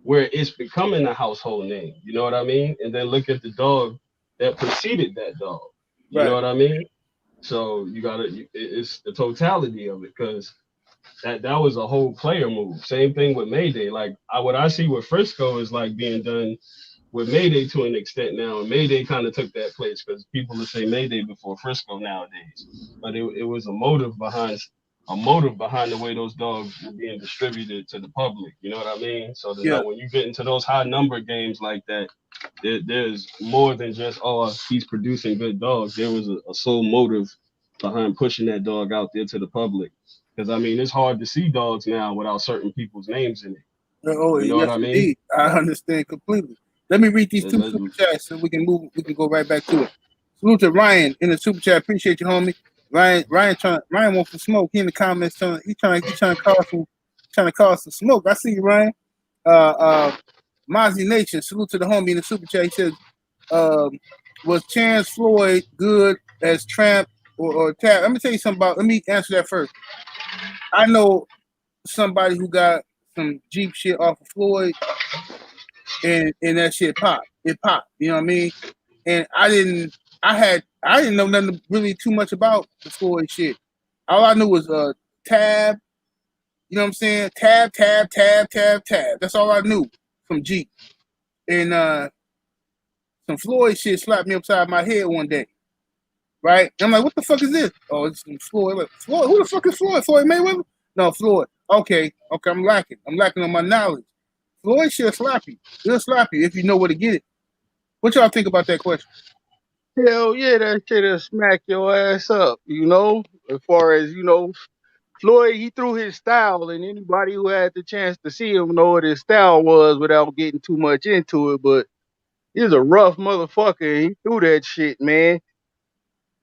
where it's becoming a household name. You know what I mean? And then look at the dog that preceded that dog. You know what I mean? So it's the totality of it, because that was a whole player move. Same thing with Mayday. Like what I see with Frisco is like being done with Mayday to an extent now, and Mayday kind of took that place because people will say Mayday before Frisco nowadays. But it was a motive behind the way those dogs were being distributed to the public. You know what I mean? So when you get into those high number games like that, there's more than just, oh, he's producing good dogs. There was a sole motive behind pushing that dog out there to the public. Because I mean, it's hard to see dogs now without certain people's names in it. Oh, you know what I mean? Indeed. I understand completely. Let me read these 2 super chats so we can go right back to it. Salute to Ryan in the super chat. Appreciate you, homie. Ryan wants some smoke. He in the comments trying to cause some smoke. I see you, Ryan. Mozzie Nation, salute to the homie in the super chat. He says, was Chance Floyd good as Tramp or Tab? Let me answer that first. I know somebody who got some Jeep shit off of Floyd, and that shit popped. It popped. You know what I mean? And I didn't know nothing really too much about the Floyd shit. All I knew was Tab. You know what I'm saying? Tab. That's all I knew from Jeep. And some Floyd shit slapped me upside my head one day. Right? And I'm like, what the fuck is this? Oh, it's some Floyd. Like, Floyd? Who the fuck is Floyd? Floyd Mayweather? No, Floyd. Okay, I'm lacking on my knowledge. Floyd shit slappy. It'll slap you if you know where to get it. What y'all think about that question? Hell yeah, that shit'll smack your ass up, you know? As far as, you know, Floyd, he threw his style, and anybody who had the chance to see him know what his style was without getting too much into it, but he's a rough motherfucker, and he threw that shit, man.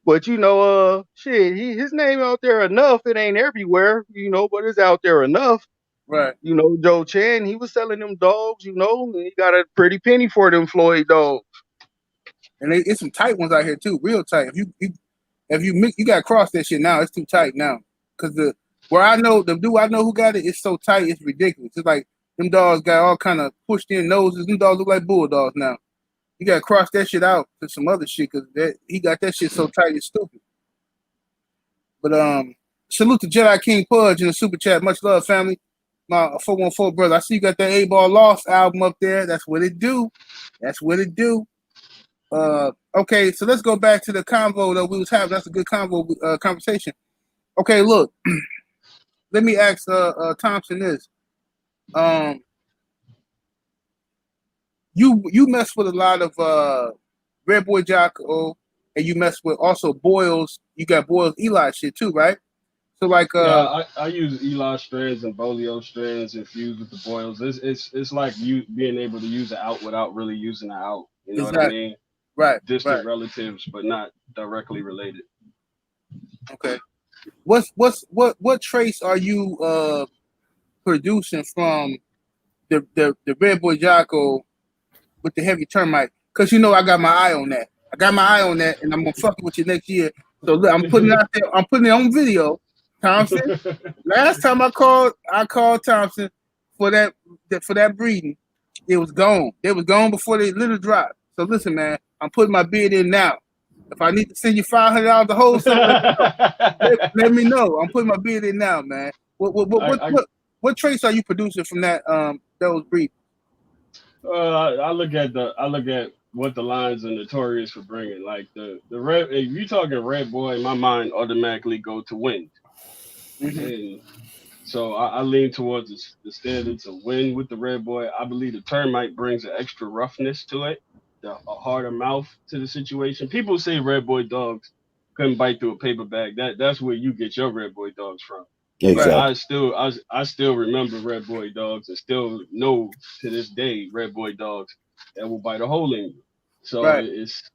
But, you know, his name out there enough. It ain't everywhere, you know, but it's out there enough. Right. You know, Joe Chan, he was selling them dogs, you know, and he got a pretty penny for them Floyd dogs. And it's some tight ones out here too, real tight. If you got to cross that shit now, it's too tight now. Cause the dude I know who got it, it's so tight, it's ridiculous. It's like them dogs got all kind of pushed in noses. Them dogs look like bulldogs now. You got to cross that shit out to some other shit, cause he got that shit so tight, it's stupid. But salute to Jedi King Pudge in the super chat. Much love, family. My 414 brother. I see you got that 8 Ball Lost album up there. That's what it do. Okay, so let's go back to the convo that we was having. That's a good conversation. Okay, look, let me ask Thompson this. You mess with a lot of Red Boy Jocko, and you mess with also Boyles. You got Boyles Eli shit too, right? So like Yeah, I use Eli strands and Bolio strands infused with the boils. It's like you being able to use it out without really using it out. You know what I exactly mean? right. Distant relatives, but not directly related. Okay. What trace are you producing from the Red Boy Jocko with the heavy termite? Because you know I got my eye on that. And I'm gonna fuck it with you next year. So look, I'm putting it out there. I'm putting it on video. Thompson. Last time I called Thompson for that breeding. It was gone. It was gone before they little dropped. So listen, man, I'm putting my bid in now. If I need to send you $500 to hold something, let me know. I'm putting my bid in now, man. What traits are you producing from those breeds? I look at what the lines are notorious for bringing. Like the red. If you talking red boy, my mind automatically go to wind, and so I lean towards the standards of wind with the red boy. I believe the termite brings an extra roughness to it, a harder mouth to the situation. People say red boy dogs couldn't bite through a paper bag. That's where you get your red boy dogs from. But Exactly. I still remember red boy dogs and still know to this day red boy dogs that will bite a hole in you. So Right. it's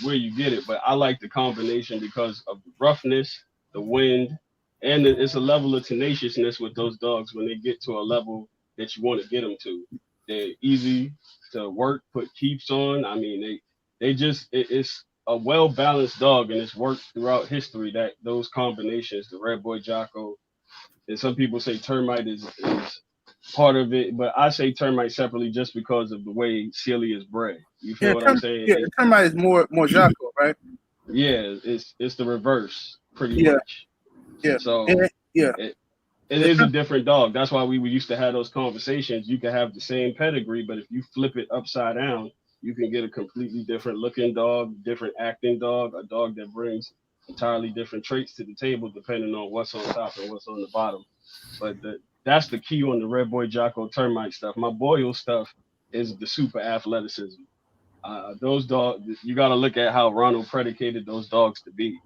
where you get it. But I like the combination because of the roughness, the wind, and it's a level of tenaciousness with those dogs when they get to a level that you want to get them to. They're easy to work, put keeps on. I mean, it's a well balanced dog, and it's worked throughout history that those combinations, the red boy Jocko, and some people say termite is part of it, but I say termite separately just because of the way Celia is bred. You feel what I'm saying? The termite is more Jocko, right? Yeah, it's the reverse pretty Yeah. much. Yeah. So yeah. it is a different dog. That's why we used to have those conversations. You can have the same pedigree, but if you flip it upside down, you can get a completely different looking dog, different acting dog, a dog that brings entirely different traits to the table depending on what's on top and what's on the bottom. But that's the key on the red boy Jocko termite stuff. My Boyle stuff is the super athleticism. Those dogs, you got to look at how Ronald predicated those dogs to be.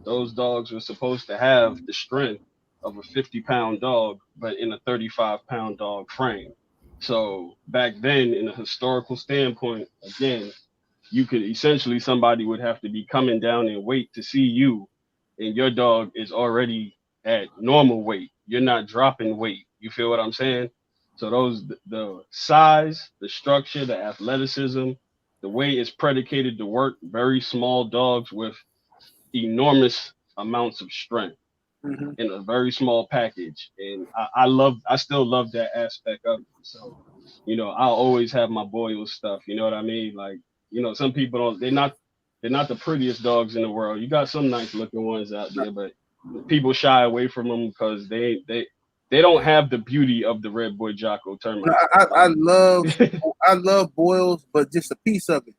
Those dogs were supposed to have the strength of a 50-pound dog, but in a 35-pound dog frame. So back then, in a historical standpoint, again, you could essentially somebody would have to be coming down in weight to see you, and your dog is already at normal weight. You're not dropping weight. You feel what I'm saying? So the size, the structure, the athleticism, the way it's predicated to work, very small dogs with enormous amounts of strength in a very small package. And I still love that aspect of it. So, I'll always have my Boyle stuff. You know what I mean? Like, some people they're not the prettiest dogs in the world. You got some nice looking ones out there, but people shy away from them because they don't have the beauty of the red boy Jocko termite. I love Boyles, but just a piece of it.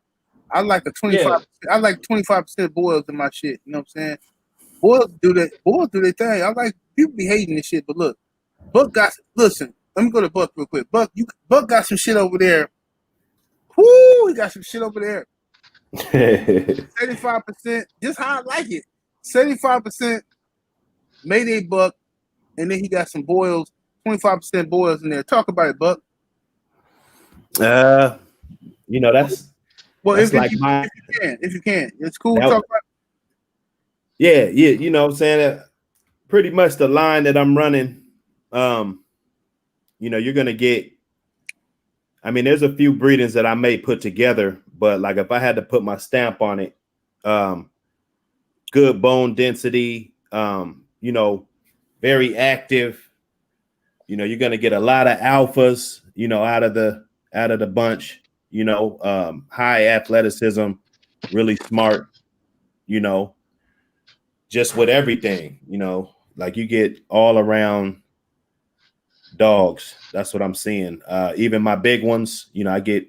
I like a 25%. Yeah. I like 25% Boyles in my shit. You know what I'm saying? Boyles do their thing. I like people be hating this shit, but look, listen. Let me go to Buck real quick. Buck got some shit over there. Whoo, he got some shit over there. 75%, just how I like it. 75% Mayday Buck, and then he got some Boyles, 25% Boyles in there. Talk about it, Buck. That's if like if you can, it's cool. Talk about it. Yeah, you know what I'm saying? Pretty much the line that I'm running, you're gonna get. I mean, there's a few breedings that I may put together, but like if I had to put my stamp on it, good bone density, very active. You're gonna get a lot of alphas, out of the bunch. High athleticism, really smart. Just with everything. Like you get all around dogs. That's what I'm seeing. Even my big ones, I get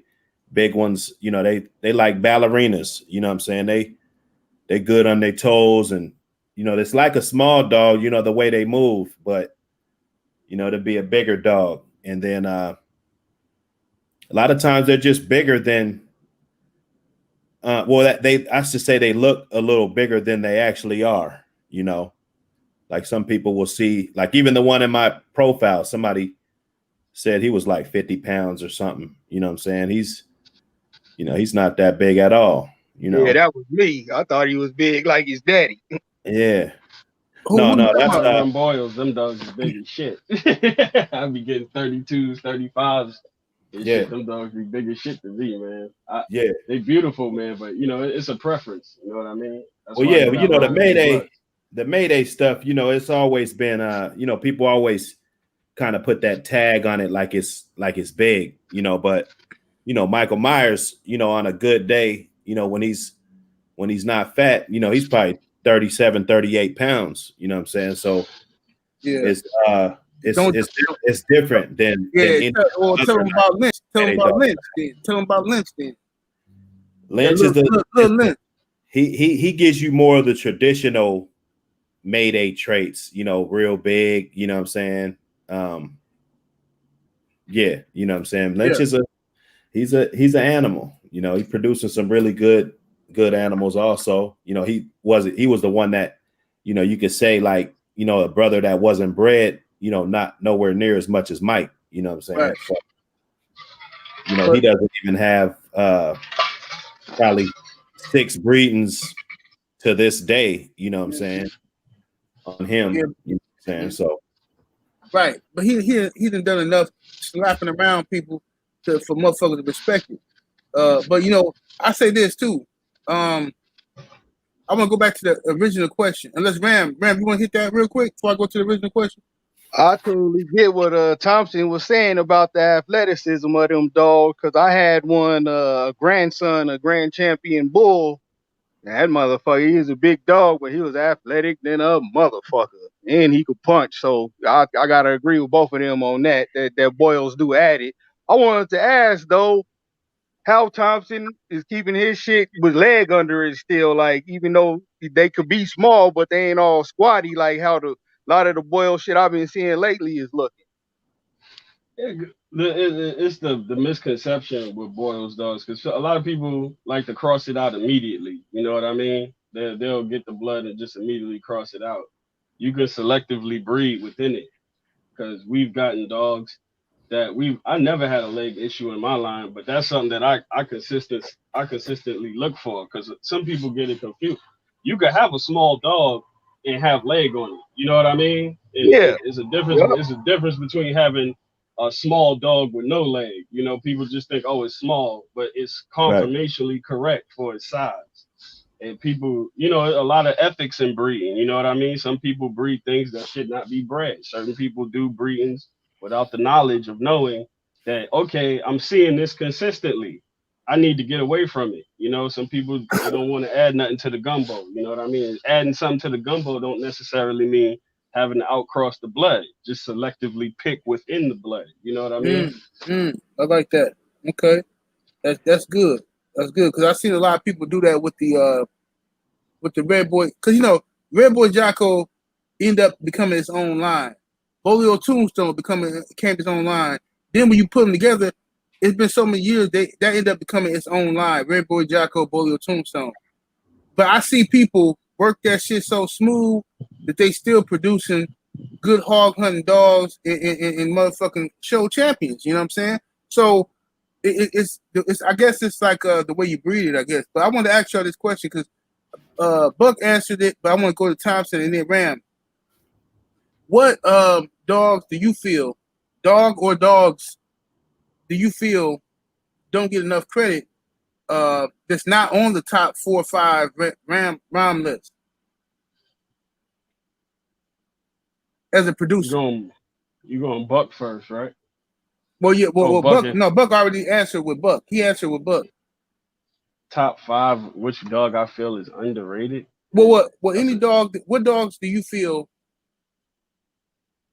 big ones, you know, they like ballerinas, you know what I'm saying? They good on their toes, and you know, it's like a small dog, you know, the way they move, but you know, to be a bigger dog. And then a lot of times they're just bigger than I should say they look a little bigger than they actually are, you know. Like some people will see, like even the one in my profile, somebody said he was like 50 pounds or something. You know what I'm saying? He's not that big at all, you know. Yeah, that was me. I thought he was big like his daddy. Yeah. Who No, you that's talking about? Them boils, them dogs is big as shit. I be getting 32s, 35s. And yeah. shit, them dogs be big as shit to me, man. Yeah. They beautiful, man, but you know, it's a preference. You know what I mean? That's Well, why yeah, you but you got know, line big bloods. the Mayday stuff, you know, it's always been you know, people always kind of put that tag on it like it's big, you know, but you know, Michael Myers, you know, on a good day, you know, when he's not fat, you know, he's probably 37, 38 pounds, you know what I'm saying? So Yeah. it's different than any Tell other them about Lynch. Tell them Mayday about dog. Lynch then. Tell them about Lynch then. Lynch is little Lynch. he gives you more of the traditional Mayday traits, you know, real big, you know what I'm saying? Yeah, you know what I'm saying? Lynch is he's an animal, you know, he's producing some really good animals also. You know, he was the one that, you know, you could say like, you know, a brother that wasn't bred, you know, not nowhere near as much as Mike, you know what I'm saying? Right. So, you know, he doesn't even have probably 6 breedings to this day, you know what I'm saying, on him, Yeah. you know what I'm saying? So Right. But he done enough slapping around people for motherfuckers to respect it. But you know, I say this too. I want to go back to the original question. Unless Ram, you want to hit that real quick before I go to the original question? I totally get what Thompson was saying about the athleticism of them dogs, because I had one grandson, a grand champion bull. That motherfucker, he was a big dog, but he was athletic than a motherfucker. And he could punch. So I gotta agree with both of them on that boils do add it. I wanted to ask though, how Thompson is keeping his shit with leg under it still, like even though they could be small, but they ain't all squatty, like how a lot of the boil shit I've been seeing lately is looking. It's the misconception with boils dogs, because a lot of people like to cross it out immediately. You know what I mean? They'll get the blood and just immediately cross it out. You can selectively breed within it, because we've gotten dogs that I never had a leg issue in my line, but that's something that I consistently look for, because some people get it confused. You could have a small dog and have leg on it. You know what I mean? Yeah. It's a difference. Yep. It's a difference between having a small dog with no leg. You know, people just think, oh, it's small, but it's conformationally correct for its size. And people, you know, a lot of ethics in breeding. You know what I mean? Some people breed things that should not be bred. Certain people do breedings without the knowledge of knowing that, okay, I'm seeing this consistently. I need to get away from it. You know, some people, they don't want to add nothing to the gumbo. You know what I mean? Adding something to the gumbo don't necessarily mean having to outcross the blood. Just selectively pick within the blood. You know what I mean? I like that. Okay, that's good. That's good, because I've seen a lot of people do that with the Red Boy, because you know Red Boy Jocko ended up becoming its own line. Bolio Tombstone became its own line. Then when you put them together, it's been so many years that ended up becoming its own line. Red Boy Jocko, Bolio Tombstone. But I see people work that shit so smooth that they still producing good hog hunting dogs and motherfucking show champions. You know what I'm saying? So it's I guess it's like the way you breed it, I guess. But I want to ask y'all this question because Buck answered it, but I want to go to Thompson and then Ram. What dogs do you feel, dogs do you feel don't get enough credit that's not on the top 4 or 5 Ram list as a producer? You going Buck first, right? Well, yeah. Well, Buck. Buck. No, Buck already answered with Buck. He answered with Buck. Top 5, which dog I feel is underrated? Well, any dog. What dogs do you feel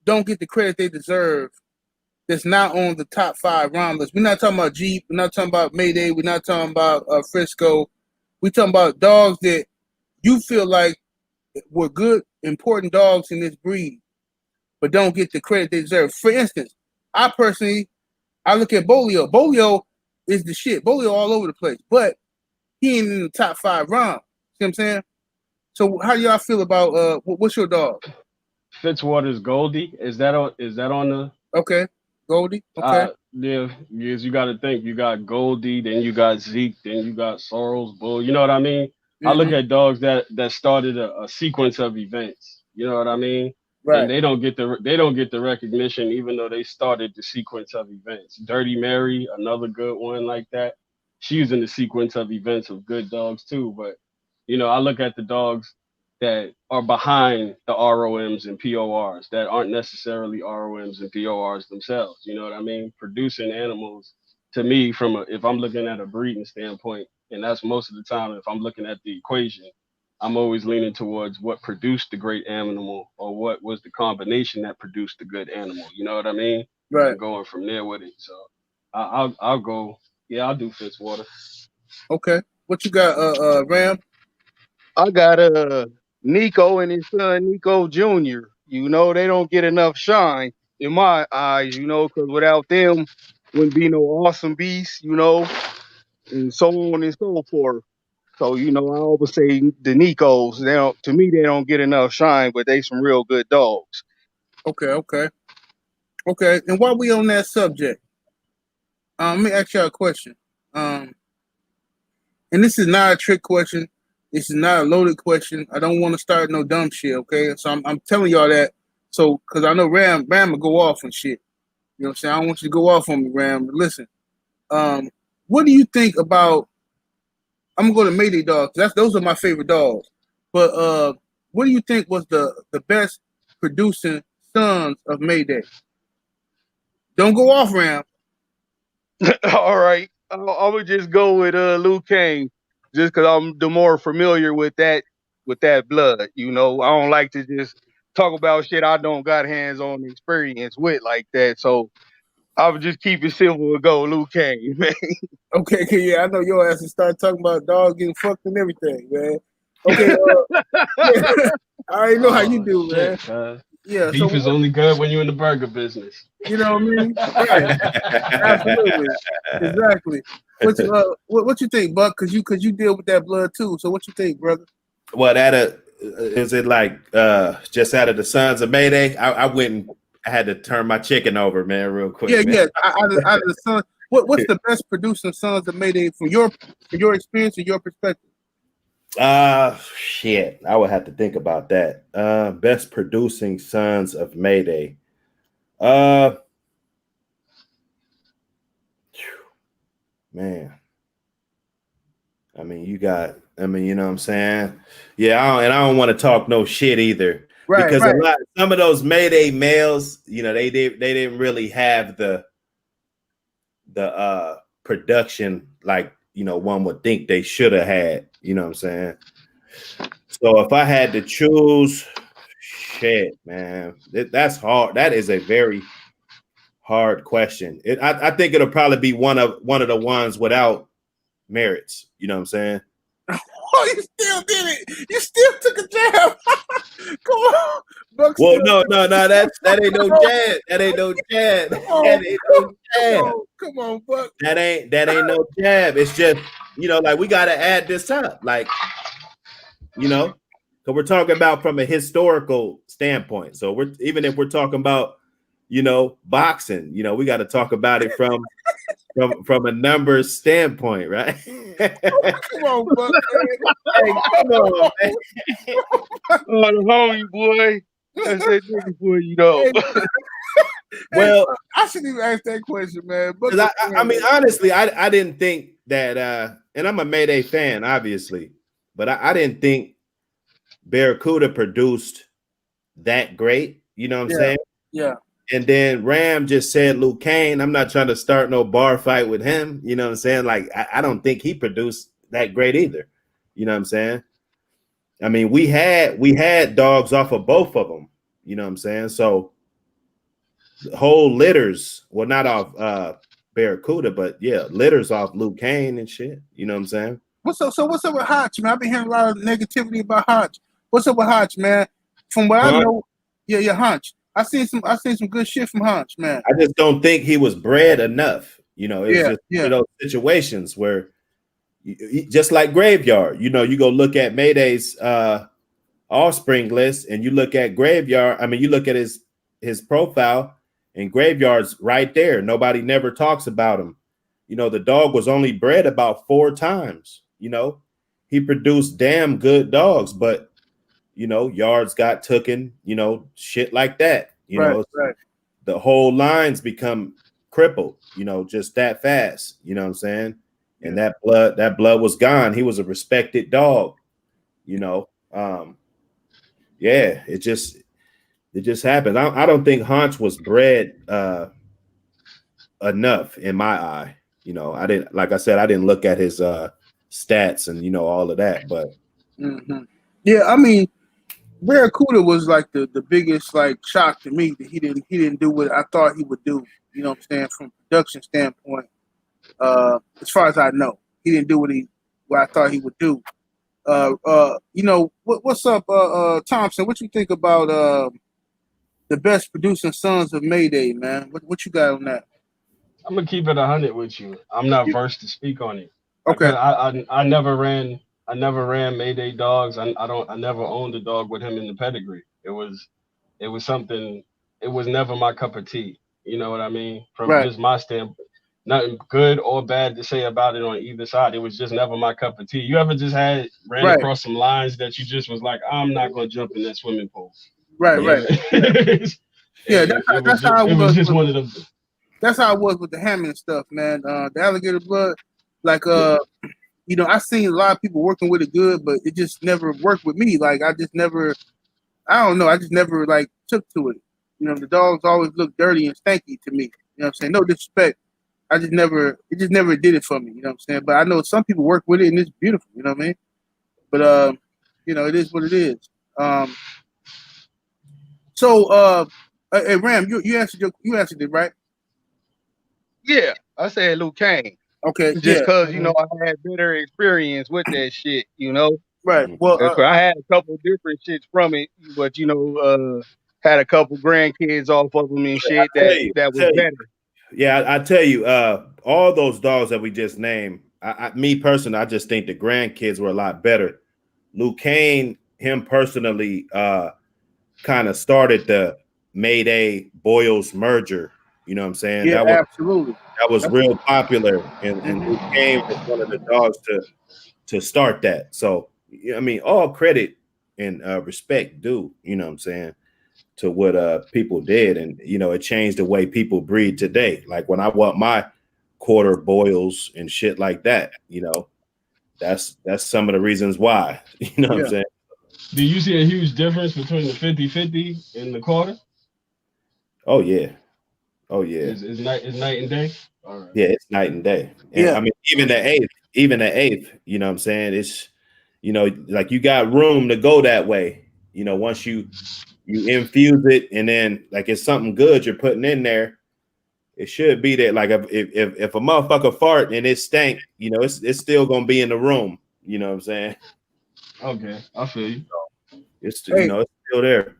don't get the credit they deserve that's not on the top 5 round list. We're not talking about Jeep. We're not talking about Mayday. We're not talking about Frisco. We're talking about dogs that you feel like were good, important dogs in this breed, but don't get the credit they deserve. For instance, I look at Bolio. Bolio is the shit. Bolio all over the place, but he ain't in the top 5 round. See what I'm saying? So how do y'all feel about what's your dog? Fitzwater's Goldie. Is that on the? Okay, Goldie. Okay. Yeah, yes, you got to think. You got Goldie, then you got Zeke, then you got Sorrels, Bull. You know what I mean? I look at dogs that started a sequence of events. You know what I mean? Right. And they don't get the recognition, even though they started the sequence of events. Dirty Mary, another good one like that. She's in the sequence of events of good dogs too. But I look at the dogs that are behind the ROMs and PORs that aren't necessarily ROMs and PORs themselves. You know what I mean? Producing animals, to me, if I'm looking at a breeding standpoint, and that's most of the time if I'm looking at the equation, I'm always leaning towards what produced the great animal or what was the combination that produced the good animal. You know what I mean? Right. And going from there with it. So I'll go. Yeah, I'll do Fitzwater. Okay. What you got, Ram? I got Nico and his son Nico Jr. You know, they don't get enough shine in my eyes, you know, because without them wouldn't be no awesome beasts, you know, and so on and so forth. So, you know, I always say the Nicos, to me they don't get enough shine, but they some real good dogs. Okay. And while we on that subject, let me ask y'all a question. And this is not a trick question. This is not a loaded question. I don't want to start no dumb shit, okay? So I'm telling y'all that. So, because I know Ram will go off on shit. You know what I'm saying? I don't want you to go off on me, Ram. But listen, what do you think about? I'm gonna go to Mayday dogs. Those are my favorite dogs. But what do you think was the best producing sons of Mayday? Don't go off, Ram. All right. I would just go with Luke Kane, just because I'm the more familiar with that blood. You know, I don't like to just talk about shit I don't got hands-on experience with like that. So I would just keep it simple and go Luke Kane, man. Okay, yeah, I know your ass will start talking about dogs getting fucked and everything, man. Okay, yeah, I already know how you do, man. Yeah, beef is only good when you're in the burger business. You know what I mean? Right. Absolutely. Exactly. What you think, Buck? Cause you deal with that blood too. So what you think, brother? Well, is it like just out of the Sons of Mayday? I had to turn my chicken over, man, real quick. Yeah, man. yeah. Out of the Sons, what's the best producing Sons of Mayday from your experience and your perspective? Shit. I would have to think about that. Best producing Sons of Mayday. Man. I mean, you know what I'm saying? Yeah, I don't want to talk no shit either. Right, because right. Some of those Mayday males, you know, they didn't really have the production like, you know, one would think they should have had, you know what I'm saying? So if I had to choose, shit, man, that's hard. That is a very hard question. I think it'll probably be one of the ones without merits, you know what I'm saying? Oh, you still did it. You still took a jab. Come on. Buck, well, no, that ain't no jab. That ain't no jab. That ain't no jab. Come on, Buck. That ain't no jab. It's just, you know, like we gotta add this up. Like, you know, because we're talking about from a historical standpoint. So even if we're talking about, you know, boxing, you know, we got to talk about it from a numbers standpoint, right? Come on, Buck. Hey, come on, man. Oh, the homie boy. That's that nigga for you, though. Well, I shouldn't even ask that question, man. But I mean, honestly, I didn't think that, and I'm a Mayday fan, obviously, but I didn't think Barracuda produced that great. You know what I'm saying? Yeah. And then Ram just said Luke Kane. I'm not trying to start no bar fight with him. You know what I'm saying? Like, I don't think he produced that great either. You know what I'm saying? I mean, we had dogs off of both of them. You know what I'm saying? So whole litters. Well, not off Barracuda, but yeah, litters off Luke Kane and shit. You know what I'm saying? What's up? So what's up with Hodge, man? I've been hearing a lot of negativity about Hodge. What's up with Hodge, man? From what I know, yeah, Hodge. I seen some good shit from Hodge, man. I just don't think he was bred enough. You know, it's just yeah. one of those situations where, just like Graveyard, you know, you go look at Mayday's offspring list, and you look at Graveyard. I mean, you look at his profile, and Graveyard's right there. Nobody never talks about him. You know, the dog was only bred about 4 times. You know, he produced damn good dogs, but you know, yards got tooken. You know, shit like that. You know, the whole lines become crippled. You know, just that fast. You know what I'm saying? And that blood was gone. He was a respected dog. You know, yeah, it just happened. I don't think Hunch was bred enough in my eye. You know, I didn't look at his stats and, you know, all of that, but yeah, I mean, Barracuda was like the biggest like shock to me that he didn't do what I thought he would do. You know what I'm saying? From production standpoint, as far as I know, he didn't do what I thought he would do. You know, what's up, Thompson? What you think about the best producing sons of Mayday, man? What you got on that? I'm gonna keep it 100 with you. I'm not versed to speak on it. Okay. I never ran Mayday dogs. I never owned a dog with him in the pedigree. It was something. It was never my cup of tea. You know what I mean? From just my standpoint, nothing good or bad to say about it on either side. It was just never my cup of tea. You ever just ran across some lines that you just was like, I'm not gonna jump in that swimming pool. Right. Yeah, that's how it was. Just one of them. That's how it was with the Hammond stuff, man. The alligator blood, like you know, I seen a lot of people working with it good, but it just never worked with me. Like I just never like took to it. You know, the dogs always look dirty and stanky to me. You know what I'm saying? No disrespect. It just never did it for me. You know what I'm saying? But I know some people work with it and it's beautiful. You know what I mean? But you know, it is what it is. So hey Ram, you answered it, right? Yeah, I said Luke Kane. Okay, just because you know I had better experience with that shit, you know. Right. Well, I had a couple different shits from it, but you know, had a couple grandkids off of them and shit that was better. Yeah, I tell you, all those dogs that we just named, me personally, I just think the grandkids were a lot better. Luke Kane, him personally, kind of started the Mayday Boyles merger. You know what I'm saying? Yeah, absolutely. That was real popular, and Luke Kane was one of the dogs to start that. So, I mean, all credit and respect due, you know what I'm saying, to what people did. And, you know, it changed the way people breed today. Like when I want my quarter Boyles and shit like that, you know, that's some of the reasons why, you know what I'm saying? Do you see a huge difference between the 50-50 and the quarter? Oh, yeah. It's night and day? All right. Yeah, it's night and day. And I mean, even the eighth, you know what I'm saying? It's, you know, like you got room to go that way. You know, once you infuse it and then like it's something good you're putting in there, it should be there. Like if a motherfucker fart and it stank, you know, it's still gonna be in the room. You know what I'm saying? Okay, I feel you. It's you know, it's still there.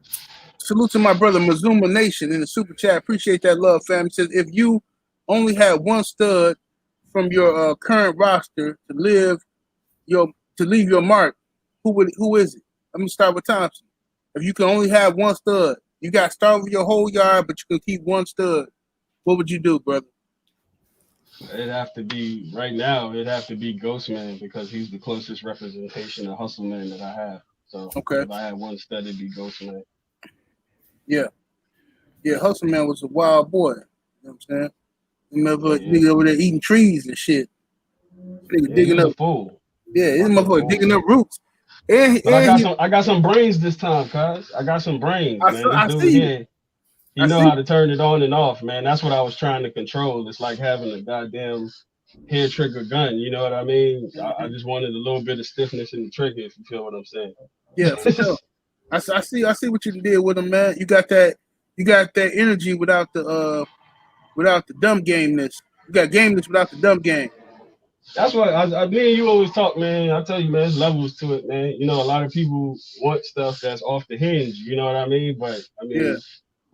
Salute to my brother Mazuma Nation in the super chat. Appreciate that love, fam. He says if you only had one stud from your current roster to leave your mark, who is it? Let me start with Thompson. If you can only have one stud, you got to start with your whole yard, but you can keep one stud. What would you do, brother? It'd have to be right now. It'd have to be Ghostman because he's the closest representation of Hustleman that I have. So if I had one stud, it'd be Ghostman. Yeah, Hustleman was a wild boy. You know what I'm saying? Remember nigga over there eating trees and shit. Nigga digging up. Fool. Yeah, this motherfucker digging up roots. I got some brains this time, cuz. I got some brains, man. I see you. You know how to turn it on and off, man. That's what I was trying to control. It's like having a goddamn hair trigger gun. You know what I mean? I just wanted a little bit of stiffness in the trigger, if you feel what I'm saying. Yeah, for sure. I see what you did with him, man. You got that you got that energy without the dumb gameness. You got gameness without the dumb game. That's why me and you always talk, man. I tell you, man, there's levels to it, man. You know, a lot of people want stuff that's off the hinge. You know what I mean? But I mean, Yeah.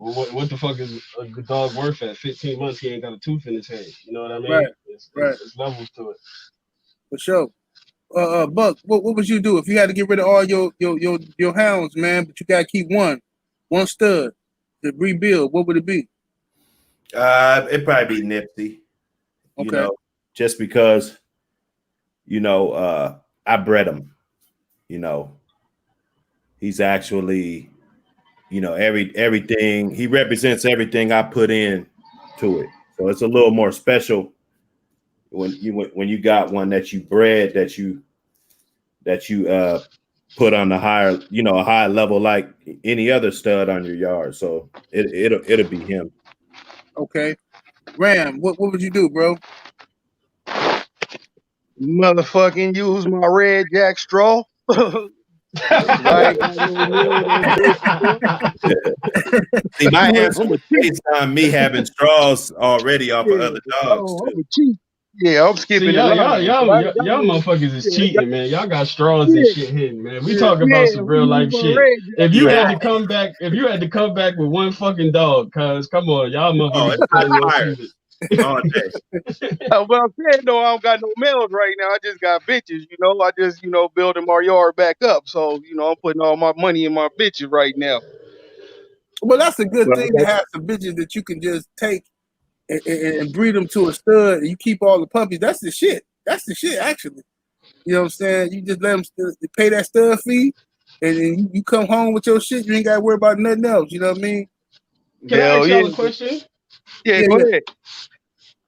well, what the fuck is a good dog worth at 15 months? He ain't got a tooth in his head. You know what I mean? Right. It's levels to it. For sure. Buck, what would you do if you had to get rid of all your hounds, man? But you gotta keep one stud to rebuild. What would it be? It'd probably be Nipsey. Okay. You know, just because, you know, I bred him. You know, he's actually, you know, everything he represents, everything I put in to it. So it's a little more special when you got one that you bred, that you put on the higher, you know, a high level like any other stud on your yard. So it'll be him. Okay. Ram, what would you do, bro? Motherfucking use my red jack straw. I ain't got no See, my answer was based on me having straws already off of other dogs. I'm a cheat. Yeah, I'm skipping See, the line. y'all motherfuckers is cheating, man. Y'all got straws and shit hidden, man. We talking about some real life shit. If you had to come back with one fucking dog, cuz come on, y'all motherfuckers is playing your season. All day. Well, I'm saying though, I don't got no males right now. I just got bitches, you know. I just, building my yard back up. So, I'm putting all my money in my bitches right now. Well, that's a good thing to have some bitches that you can just take and breed them to a stud. And you keep all the puppies. That's the shit. That's the shit, actually. You know what I'm saying? You just let them pay that stud fee, and then you come home with your shit. You ain't got to worry about nothing else. You know what I mean? Can I ask y'all a question? Yeah, go ahead.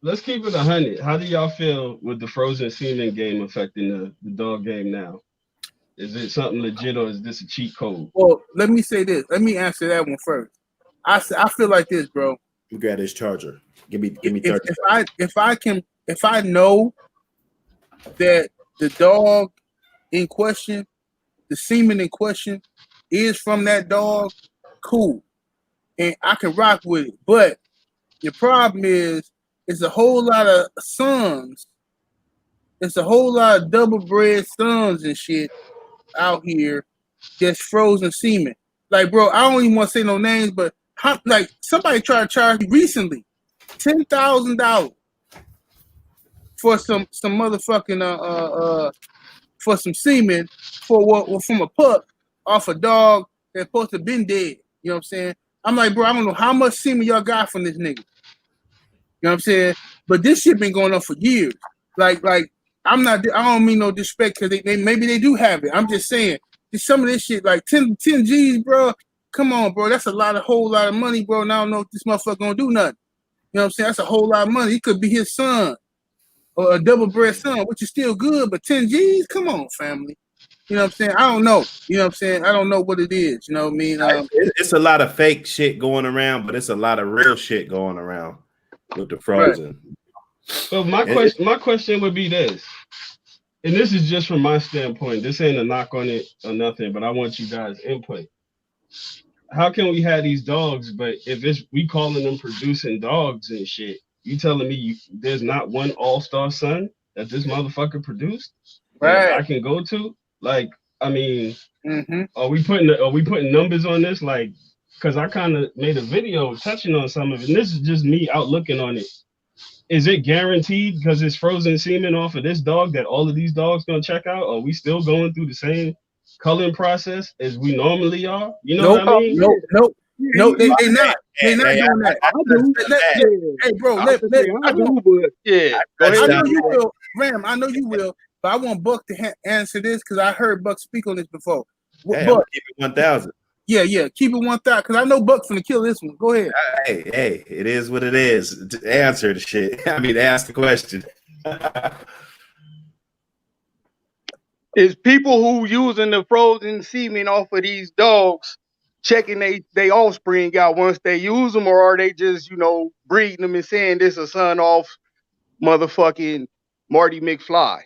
Let's keep it 100. How do y'all feel with the frozen semen game affecting the dog game now? Is it something legit or is this a cheat code? Well, let me say this. Let me answer that one first. I feel like this, bro. You got his charger. Give me 30. If I know that the dog in question, the semen in question, is from that dog, cool, and I can rock with it. But the problem is, it's a whole lot of sons. It's a whole lot of double-bred sons and shit out here that's frozen semen. Like, bro, I don't even want to say no names, but somebody tried to charge me recently $10,000 for some motherfucking for some semen from a pup off a dog that's supposed to have been dead. You know what I'm saying? I'm like, bro, I don't know how much semen y'all got from this nigga. You know what I'm saying? But this shit been going on for years. Like I don't mean no disrespect because they maybe they do have it. I'm just saying some of this shit like 10 G's, bro. Come on, bro. That's a whole lot of money, bro. And I don't know if this motherfucker gonna do nothing. You know what I'm saying? That's a whole lot of money. He could be his son or a double bred son, which is still good, but 10 G's? Come on, family. You know what I'm saying? I don't know. You know what I'm saying? I don't know what it is. You know what I mean? It's a lot of fake shit going around, but it's a lot of real shit going around with the frozen. Right. So my question would be this, and this is just from my standpoint. This ain't a knock on it or nothing, but I want you guys' input. How can we have these dogs, but if we calling them producing dogs and shit, you telling me there's not one all-star son that this motherfucker produced that I can go to? Like, I mean, are we putting numbers on this? Like, because I kind of made a video touching on some of it, and this is just me out looking on it. Is it guaranteed because it's frozen semen off of this dog that all of these dogs gonna check out? Are we still going through the same culling process as we normally are? You know what I mean? No, they're not. They're not doing that. Hey, bro, I know you will, Ram. I know you will, but I want Buck to answer this because I heard Buck speak on this before. Hey, Buck, keep it 1,000. Yeah, keep it 1,000 because I know Buck's gonna kill this one. Go ahead. Hey, it is what it is. Answer the shit. I mean, ask the question. Is people who using the frozen semen off of these dogs checking they offspring out once they use them, or are they just breeding them and saying this a son off motherfucking Marty McFly?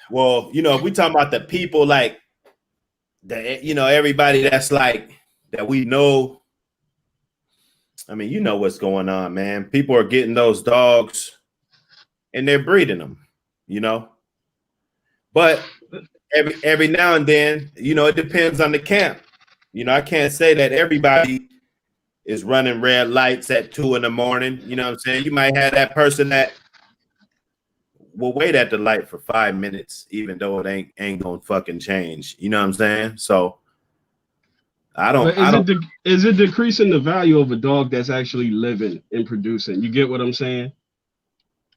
Well, if we talking about the people like everybody that's like that we know. I mean, you know what's going on, man. People are getting those dogs and they're breeding them, you know. But every now and then, you know, it depends on the camp. You know, I can't say that everybody is running red lights at 2 a.m. You know what I'm saying? You might have that person that will wait at the light for 5 minutes, even though it ain't gonna fucking change. You know what I'm saying? So But is it decreasing the value of a dog that's actually living and producing? You get what I'm saying?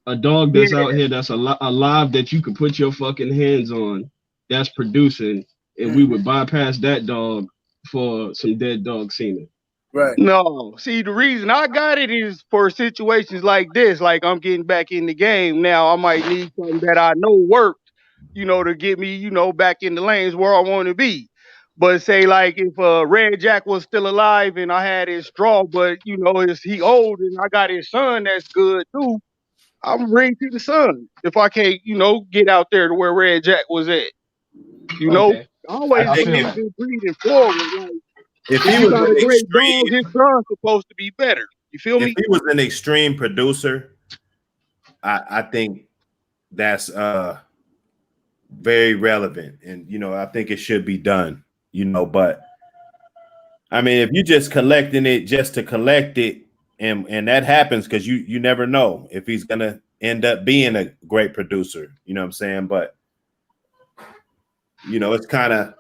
A dog Yeah. that's out here that's alive that you could put your fucking hands on, that's producing, and we would bypass that dog for some dead dog semen. Right. No, see, the reason I got it is for situations like this. Like I'm getting back in the game now. I might need something that I know worked, you know, to get me, you know, back in the lanes where I want to be. But say like if Red Jack was still alive and I had his straw, but you know, he old and I got his son that's good too, I'm bring to the son. If I can't, you know, get out there to where Red Jack was at, you know, Okay, always I bring feel this that. breeding forward. Like, if if he you was got an a great dog, extreme, his son's supposed to be better. You feel if me? he was an extreme producer, I think that's very relevant, and you know, I think it should be done. You know, but I mean, if you're just collecting it just to collect it, and that happens because you never know if he's gonna end up being a great producer. You know what I'm saying? But you know, it's kind of,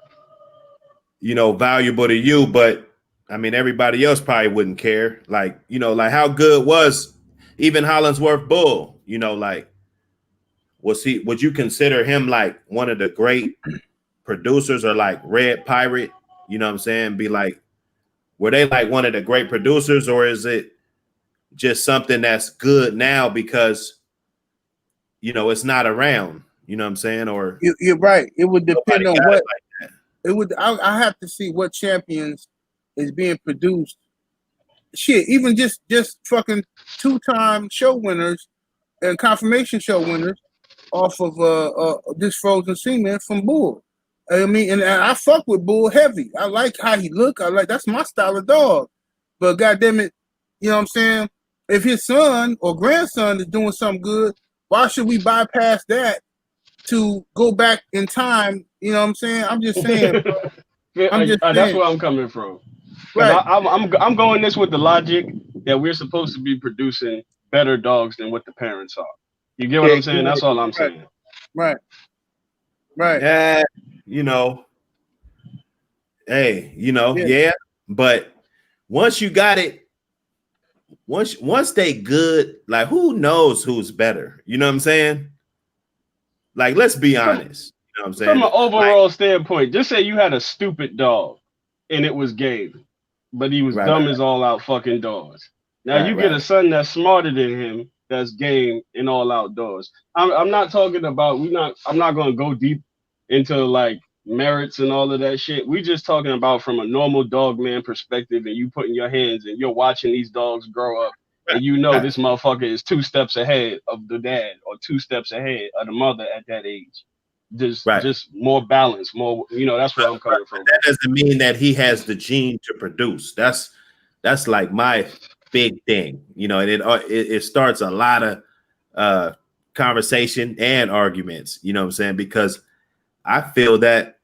you know, valuable to you, but I mean, everybody else probably wouldn't care. Like, you know, like how good was even Hollingsworth Bull? You know, like would you consider him like one of the great producers, or like Red Pirate? You know what I'm saying? Be like, were they like one of the great producers, or is it just something that's good now because, you know, it's not around? You know what I'm saying? Or You're right. It would depend nobody on got what it like that. it would. I have to see what champions is being produced. Shit, even just fucking 2-time show winners and confirmation show winners off of this frozen semen from Bull. I mean, and I fuck with Bull heavy. I like how he look. I like, that's my style of dog. But goddamn it, you know what I'm saying? If his son or grandson is doing something good, why should we bypass that to go back in time? You know what I'm saying? I'm just saying. I'm just That's saying. where I'm coming from. Because Right. I'm going this with the logic that we're supposed to be producing better dogs than what the parents are. You get what I'm saying? That's all I'm Right. saying. Right. Right. Yeah, you know, hey, you know, yeah, but once you got it, once they good, like who knows who's better? You know what I'm saying? Like, let's be honest. You know what I'm From saying? an Like, overall standpoint, just say you had a stupid dog and it was Gabe, but he was right, dumb as all out fucking doors. Now right, you get right. a son that's smarter than him, that's game in all outdoors. I'm not talking about I'm not gonna go deep into like merits and all of that shit. We just talking about from a normal dog man perspective, and you putting your hands and you're watching these dogs grow up, and you know Right. this motherfucker is 2 steps ahead of the dad or 2 steps ahead of the mother at that age. Right. Just more balance, more, you know, that's where I'm coming from. That doesn't mean that he has the gene to produce. That's like my big thing, you know, and it starts a lot of conversation and arguments, you know what I'm saying? Because I feel that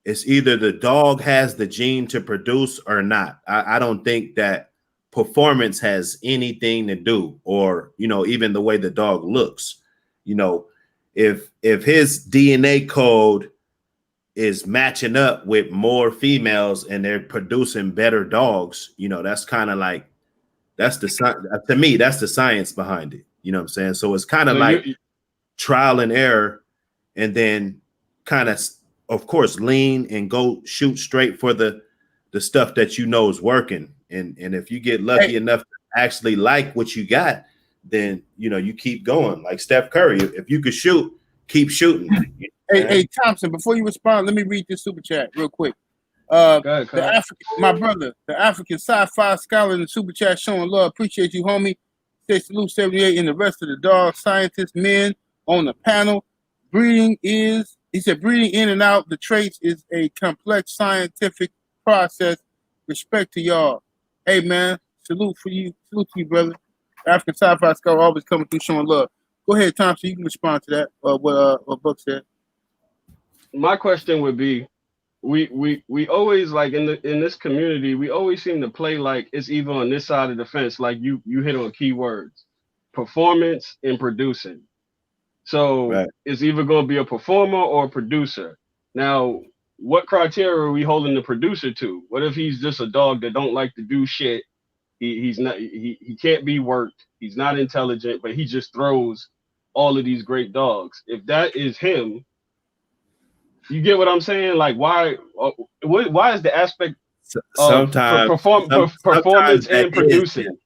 it's either the dog has the gene to produce or not. I don't think that performance has anything to do, or, you know, even the way the dog looks. You know, if his DNA code is matching up with more females and they're producing better dogs, you know, that's kind of like, that's to me, that's the science behind it. You know what I'm saying? So it's kind of So like trial and error, and then kind of course, lean and go shoot straight for the stuff that you know is working. And if you get lucky enough to actually like what you got, then, you know, you keep going. Like Steph Curry, if you could shoot, keep shooting. Hey, Thompson, before you respond, let me read this super chat real quick. go ahead. My brother, the African sci-fi scholar in the super chat, showing love. Appreciate you, homie. Say salute 78 and the rest of the dog scientists, men on the panel. Breeding in and out the traits is a complex scientific process Respect to y'all. Hey man, salute to you, brother. African Sci-Fi Scholar always coming through showing love. Go ahead, Tom, so you can respond to that. What Buck said. My question would be, we always like in this community, we always seem to play like it's either on this side of the fence, like you hit on keywords, performance and producing. So Right. it's either going to be a performer or a producer. Now, what criteria are we holding the producer to? What if he's just a dog that don't like to do shit? He can't be worked. He's not intelligent, but he just throws all of these great dogs. If that is him, you get what I'm saying? Like, why is the aspect of performance and producing?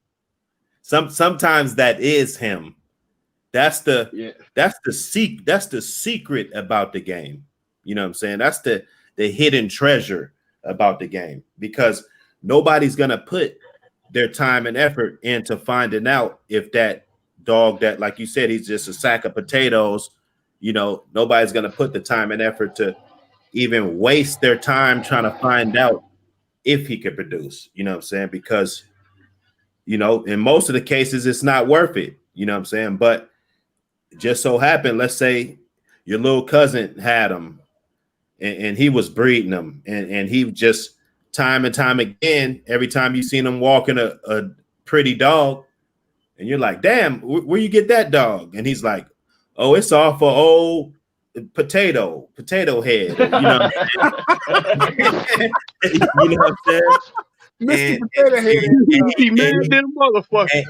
Sometimes that is him. That's the secret about the game. You know what I'm saying? That's the hidden treasure about the game, because nobody's gonna put their time and effort into finding out if that dog that, like you said, he's just a sack of potatoes. You know, nobody's gonna put the time and effort to even waste their time trying to find out if he could produce. You know what I'm saying? Because, you know, in most of the cases, it's not worth it. You know what I'm saying? But it just so happened, let's say your little cousin had him and he was breeding them, and he just time and time again, every time you seen him walking a pretty dog, and you're like, damn, where you get that dog? And he's like, oh, it's off for old potato head. You know what I'm saying? You know what I'm saying? Mr. Potato Head. He mad than a motherfucker.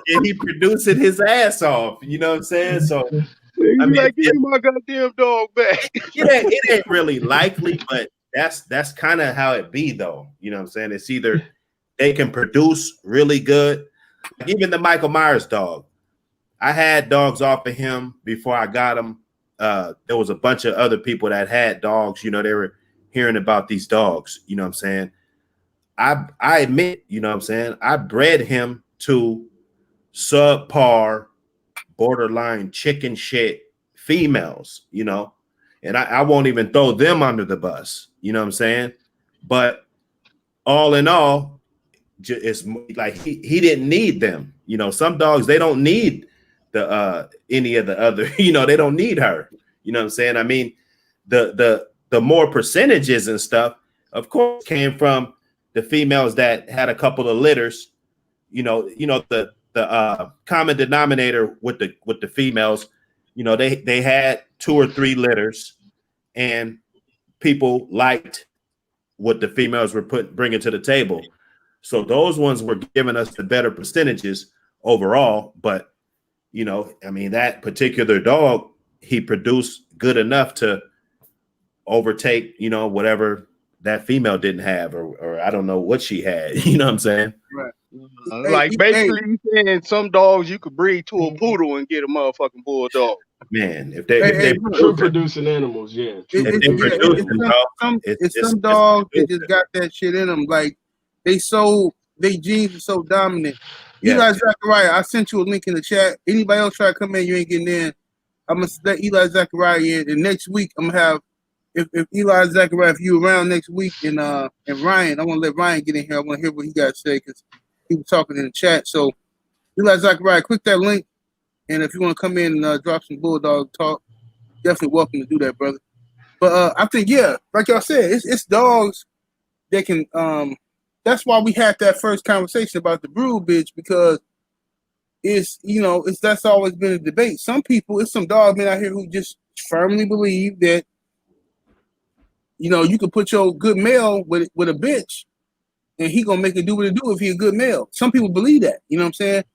And he producing his ass off. You know what I'm saying? So I mean, like, give me my goddamn dog back. It ain't really likely, but that's kind of how it be, though. You know what I'm saying? It's either they can produce really good. Like even the Michael Myers dog, I had dogs off of him before I got him. There was a bunch of other people that had dogs. You know, they were hearing about these dogs. You know what I'm saying? I admit, you know what I'm saying, I bred him to subpar, borderline chicken shit females, you know, and I won't even throw them under the bus, you know what I'm saying? But all in all, it's like he didn't need them. You know, some dogs, they don't need the any of the other, you know, they don't need her. You know what I'm saying? I mean, the more percentages and stuff, of course, came from the females that had a couple of litters. You know the common denominator with the females, you know, they had 2 or 3 litters, and people liked what the females were bringing to the table. So those ones were giving us the better percentages overall. But, you know, I mean, that particular dog, he produced good enough to overtake, you know, whatever that female didn't have, or I don't know what she had. You know what I'm saying? Right. Like basically you saying some dogs you could breed to a poodle and get a motherfucking bulldog. Man, if they producing animals, yeah. It's some dogs that just got that shit in them. Like they genes are so dominant. Eli Zachariah, I sent you a link in the chat. Anybody else try to come in, you ain't getting in. I'm gonna let Eli Zachariah in, and next week I'm gonna have if Eli Zachariah, if you around next week, and Ryan, I want to let Ryan get in here. I want to hear what he got to say because he was talking in the chat. So Eli Zachariah, click that link, and if you want to come in and drop some bulldog talk, definitely welcome to do that, brother. But I think, yeah, like y'all said, it's dogs that can. That's why we had that first conversation about the brood bitch, because that's always been a debate. Some people, it's some dog men out here who just firmly believe that, you know, you can put your good male with a bitch, and he gonna make it do what it do if he a good male. Some people believe that, you know what I'm saying?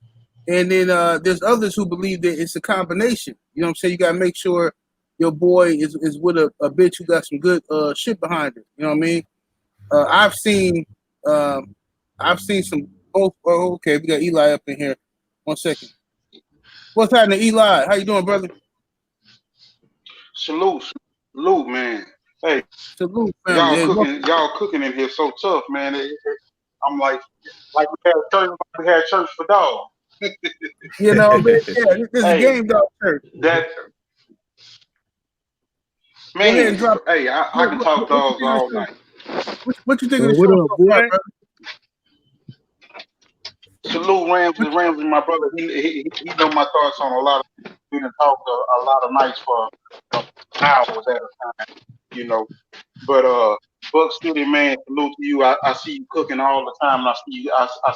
And then there's others who believe that it's a combination. You know what I'm saying? You gotta make sure your boy is with a bitch who got some good shit behind it. You know what I mean? I've seen some. Oh, okay, we got Eli up in here. 1 second. What's happening, Eli? How you doing, brother? Salute, man. Hey, salute, man. Y'all cooking in here so tough, man. I'm like we had church for dogs. You know, man, yeah, this is a game dog church. That man, I can talk dogs all night. What you think of Well, the what show up, so far, boy? brother? Salute Ramsey. Ramsey, my brother. He know my thoughts on a lot of. We done talked a lot of nights for hours at a time, you know. But Buck City, man, salute to you. I see you cooking all the time, and I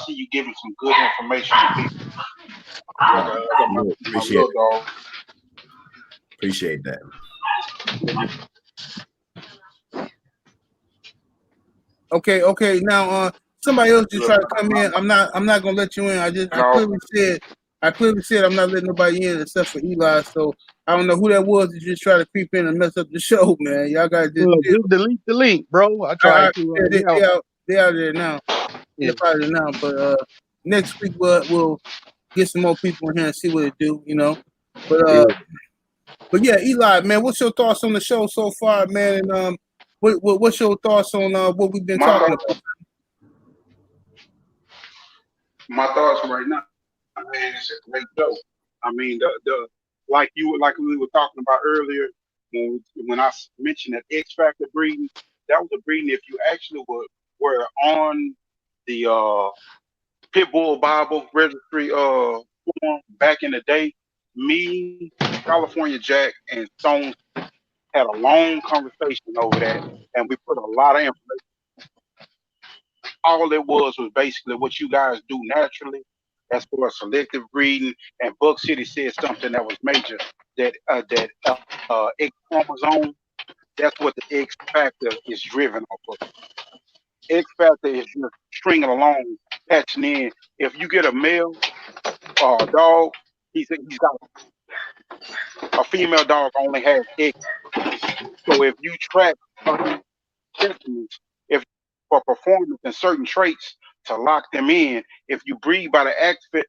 see you giving some good information to people. Like my Appreciate little it. dog. Appreciate that. Okay. Now, somebody else just tried to come in. I'm not gonna let you in. I clearly said I'm not letting nobody in except for Eli. So I don't know who that was that just tried to creep in and mess up the show, man. Y'all gotta just. Just delete the link, bro. I tried to. They out there now. They're out there now. But next week we'll get some more people in here and see what it do. You know. But yeah, Eli, man, what's your thoughts on the show so far, man? And what's your thoughts on what we've been talking about? My thoughts right now, man, it's a great show. I mean, the like we were talking about earlier when I mentioned that X Factor breeding, that was a breeding. If you actually were on the Pit Bull Bible Registry form back in the day, me, California Jack, and Stone had a long conversation over that, and we put a lot of information. All it was basically what you guys do naturally as far as selective breeding. And Buck City said something that was major, that X chromosome, that's what the X factor is driven off of. X factor is just stringing along, patching in. If you get a male or a dog, he's got a female dog only has X. So if you track specimens, if for performance and certain traits to lock them in, if you breed by the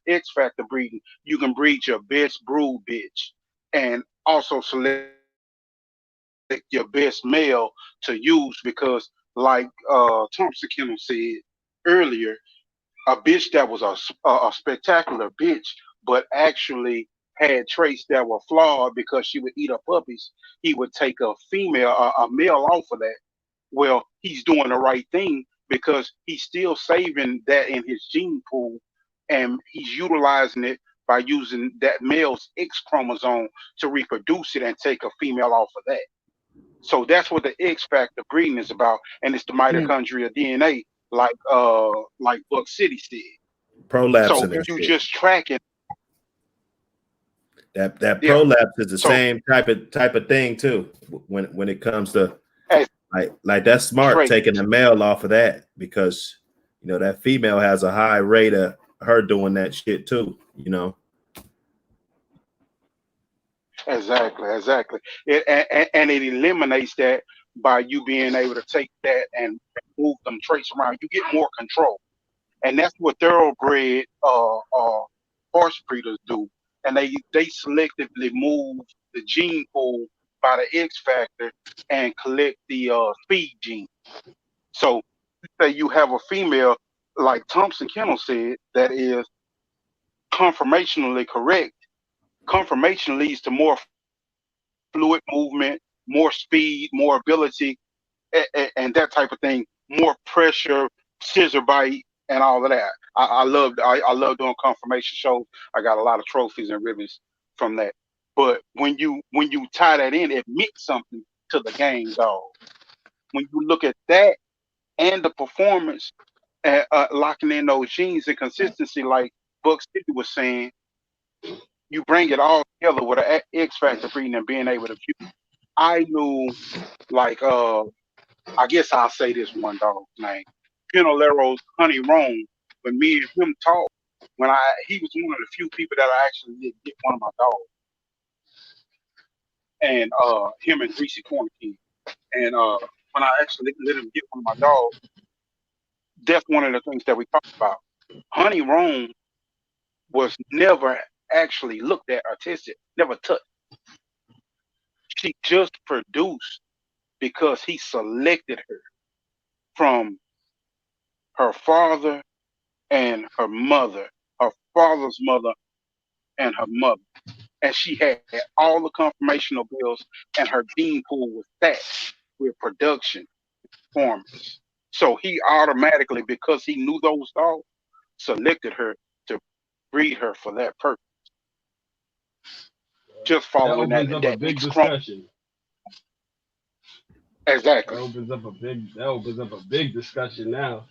X factor breeding, you can breed your best brood bitch and also select your best male to use, because like Thompson Kennel said earlier, a bitch that was a spectacular bitch but actually had traits that were flawed because she would eat up puppies, he would take a male off of that. Well, he's doing the right thing because he's still saving that in his gene pool, and he's utilizing it by using that male's X chromosome to reproduce it and take a female off of that. So that's what the X factor breeding is about, and it's the mitochondrial DNA, like Buck City said. Prolapse So and you just tracking that prolapse is the same type of thing too. When it comes to like that's smart taking the male off of that, because you know that female has a high rate of her doing that shit too. You know. Exactly. And it eliminates that by you being able to take that and move them traits around. You get more control, and that's what thoroughbred horse breeders do. And they selectively move the gene pool by the X factor and collect the speed gene. So say you have a female, like Thompson Kennel said, that is conformationally correct. Conformation leads to more fluid movement, more speed, more ability, and that type of thing, more pressure, scissor bite, and all of that. I love doing confirmation shows. I got a lot of trophies and ribbons from that. But when you tie that in, it means something to the game, dog. When you look at that and the performance, locking in those genes and consistency, like Buck City was saying, you bring it all together with an X factor breeding and being able to view. I knew, like, I guess I'll say this one dog's name, Pinalero's Honey Rome. When me and him talked, he was one of the few people that I actually did get one of my dogs, and him and Greasy Corner King. And when I actually let him get one of my dogs, that's one of the things that we talked about. Honey Rome was never actually looked at or tested, never touched. She just produced because he selected her from her father and her mother, her father's mother and her mother. And she had all the confirmational bills, and her gene pool was stacked with production. performance. So he automatically, because he knew those dogs, selected her to breed her for that purpose. Just That following that opens up a big X chrome. discussion. Exactly. That opens up a big discussion now.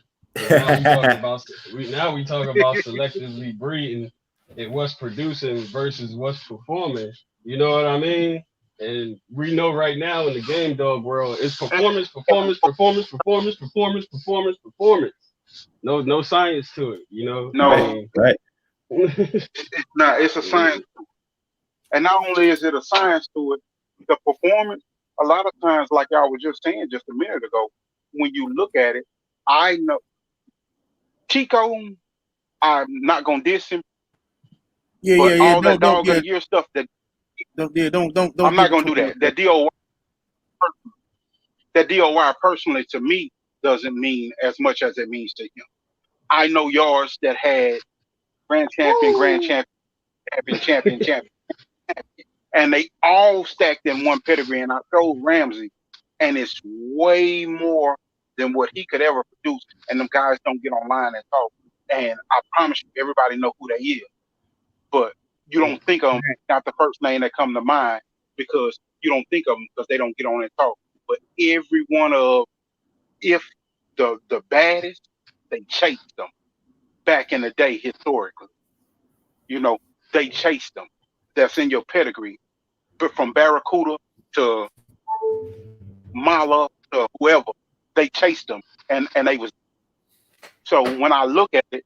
Now we talking about selectively breeding and what's producing versus what's performing. You know what I mean? And we know right now in the game dog world, it's performance, performance, performance, performance, performance, performance, performance. No science to it. You know. No, I mean, Right. it's a science. And not only is it a science to it, the performance, a lot of times, like y'all were just saying just a minute ago, when you look at it, I know Chico, I'm not gonna diss him, but all that dog of the year stuff that don't I'm not gonna do that. That DOY personally to me doesn't mean as much as it means to him. I know yours that had grand champion, and they all stacked in one pedigree. And I told Ramsey, and it's way more than what he could ever produce. And them guys don't get online and talk. And I promise you, everybody know who they is. But you don't think of them, not the first name that come to mind, because you don't think of them because they don't get on and talk. But every one of, if the baddest, they chased them back in the day historically. You know, they chased them. That's in your pedigree. But from Barracuda to Mala to whoever, they chased them, and they was. So when I look at it,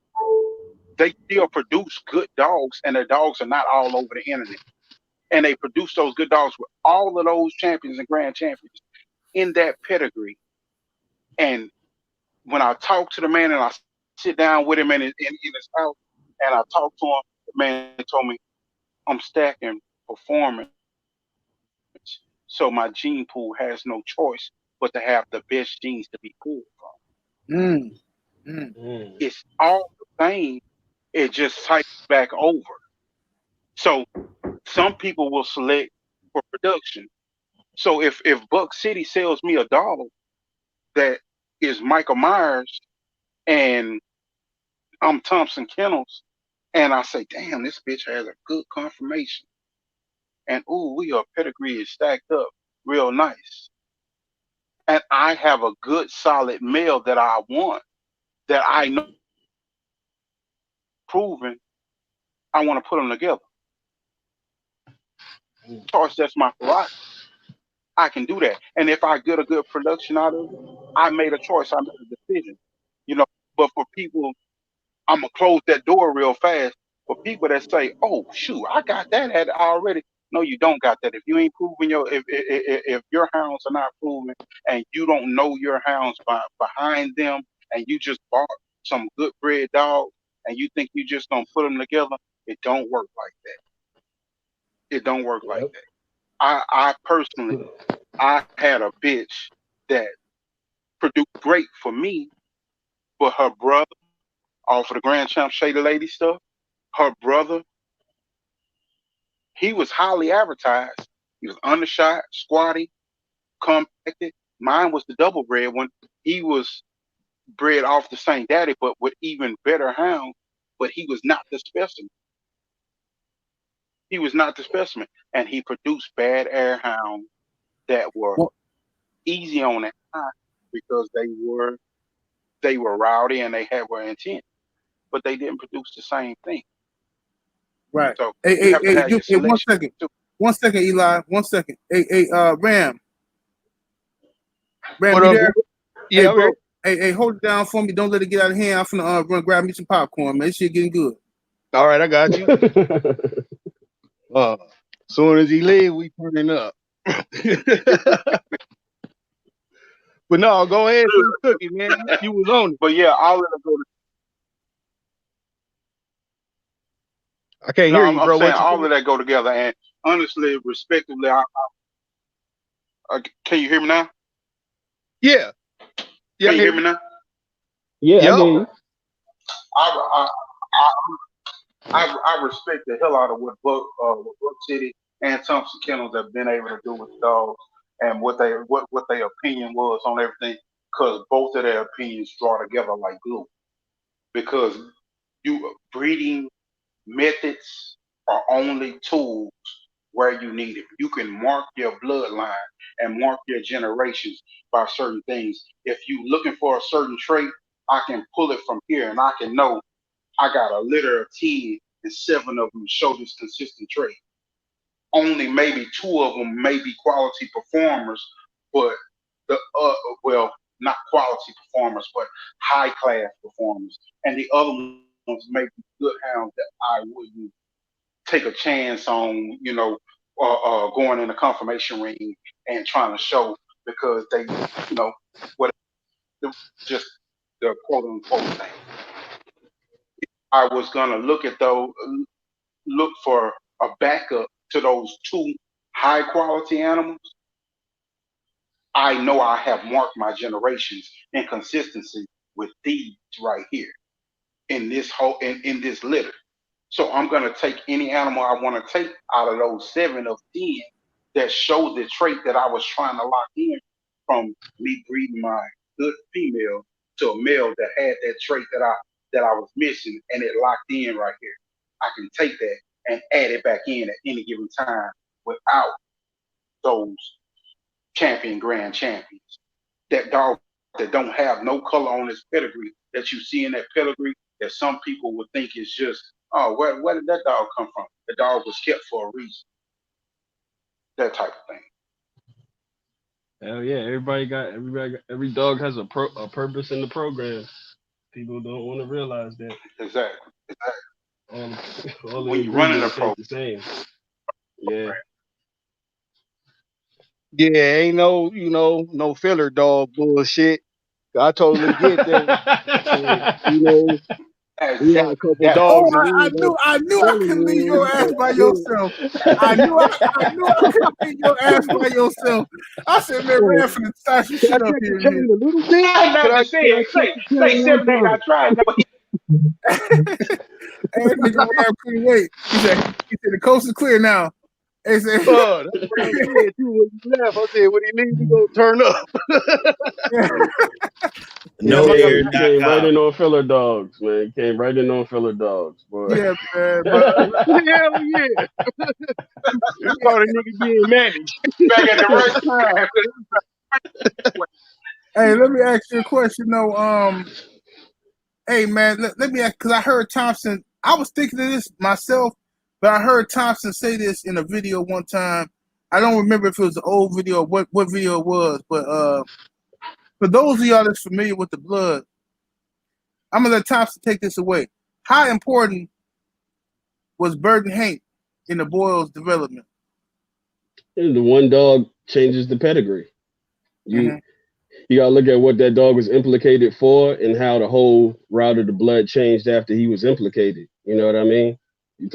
they still produce good dogs, and their dogs are not all over the internet. And they produce those good dogs with all of those champions and grand champions in that pedigree. And when I talk to the man and I sit down with him in his house and I talk to him, the man told me, I'm stacking performance. So my gene pool has no choice but to have the best genes to be pulled from. It's all the same. It just cycles back over. So some people will select for production. So if Buck City sells me a dog that is Michael Myers and I'm Thompson Kennels, and I say, damn, this bitch has a good confirmation. And our pedigree is stacked up real nice. And I have a good solid male that I want, that I know proven, I want to put them together. Of course, that's my philosophy. I can do that. And if I get a good production out of it, I made a choice. I made a decision. You know, but for people, I'm going to close that door real fast. For people that say, oh, shoot, I got that at already. No, you don't got that. If you ain't proving if your hounds are not proven and you don't know your hounds behind them and you just bought some good bred dogs and you think you just going to put them together, it don't work like that. It don't work like that. I personally, I had a bitch that produced great for me, but her brother, off of the Grand Champ Shady Lady stuff, her brother, he was highly advertised. He was undershot, squatty, compacted. Mine was the double bred one. He was bred off the same daddy, but with even better hounds, but he was not the specimen. He was not the specimen. And he produced bad air hounds that were easy on that eye because they were rowdy and they were intent, but they didn't produce the same thing. Right. So Hey, you have to have your selection. 1 second. 1 second, Eli. 1 second. Ram. Ram, What you up? there? Yeah, hey, bro. Hey, hold it down for me. Don't let it get out of hand. I'm finna run grab me some popcorn, man. This shit getting good. all right, I got you. Soon as he leave, we turning up. But no, go ahead and cook it, man. You was on it. But yeah, all of it go to. I can't hear you, bro. I'm saying all of that go together, and honestly, respectively, can you hear me now? Yeah. Can you hear me now? Yeah, I hear you. I respect the hell out of what Buck City and Thompson Kennels have been able to do with dogs and what their opinion was on everything. because both of their opinions draw together like glue. Because breeding methods are only tools where you need it. You can mark your bloodline and mark your generations by certain things. If you're looking for a certain trait, I can pull it from here and I can know I got a litter of 10 and 7 of them show this consistent trait. Only maybe 2 of them may be quality performers, but well, not quality performers, but high class performers. And the other ones may be good hounds that I wouldn't take a chance on, going in a confirmation ring and trying to show because they, what just the quote unquote thing. I was gonna look for a backup to those 2 high quality animals. I know I have marked my generations in consistency with these right here in this in this litter. So I'm gonna take any animal I want to take out of those 7 of 10 that show the trait that I was trying to lock in, from me breeding my good female to a male that had that trait that I was missing, and it locked in right here. I can take that and add it back in at any given time without those grand champions. That dog that don't have no color on his pedigree that you see in that pedigree that some people would think is just, oh, where did that dog come from? The dog was kept for a reason. That type of thing. Hell yeah, every dog has a purpose in the program. People don't want to realize that. Exactly. All when you're running a program, the same. Yeah. Yeah, ain't no filler dog bullshit. I totally get that. We had a couple dogs. I knew I couldn't leave your ass by yourself. I knew I couldn't leave your ass by yourself. I said, man, we're finna start some shit up here. Say 7, 8. I tried. Hey, nigga, I couldn't wait. He said the coast is clear now. He said, that's what I said too when he left. I said, when he leaves, we gonna turn up. No air. Came right in on filler dogs, man. Came right in on filler dogs, boy. Yeah, man. Hell yeah. You caught a nigga being managed. Back at the right time. Hey, let me ask you a question though. Hey man, let me ask, because I heard Thompson. I was thinking of this myself, but I heard Thompson say this in a video one time. I don't remember if it was an old video or what video it was, but for those of y'all that's familiar with the blood, I'm gonna let Thompson take this away. How important was Burton Hank in the Boyle's development? The one dog changes the pedigree. You gotta look at what that dog was implicated for and how the whole route of the blood changed after he was implicated. You know what I mean? You're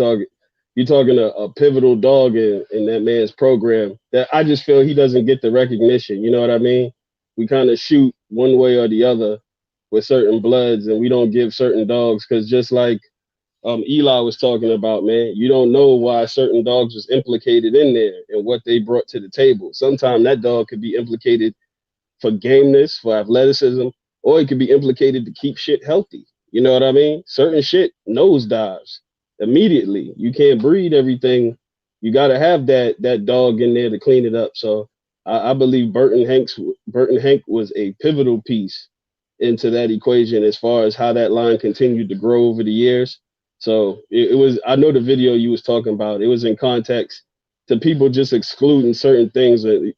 talking a pivotal dog in that man's program that I just feel he doesn't get the recognition. You know what I mean? We kind of shoot one way or the other with certain bloods, and we don't give certain dogs, because just like Eli was talking about, man, you don't know why certain dogs was implicated in there and what they brought to the table. Sometimes that dog could be implicated for gameness, for athleticism, or it could be implicated to keep shit healthy. You know what I mean? Certain shit nosedives immediately. You can't breed everything. You got to have that dog in there to clean it up. So I believe Burton Hank was a pivotal piece into that equation as far as how that line continued to grow over the years. So it was, I know the video you was talking about, it was in context to people just excluding certain things that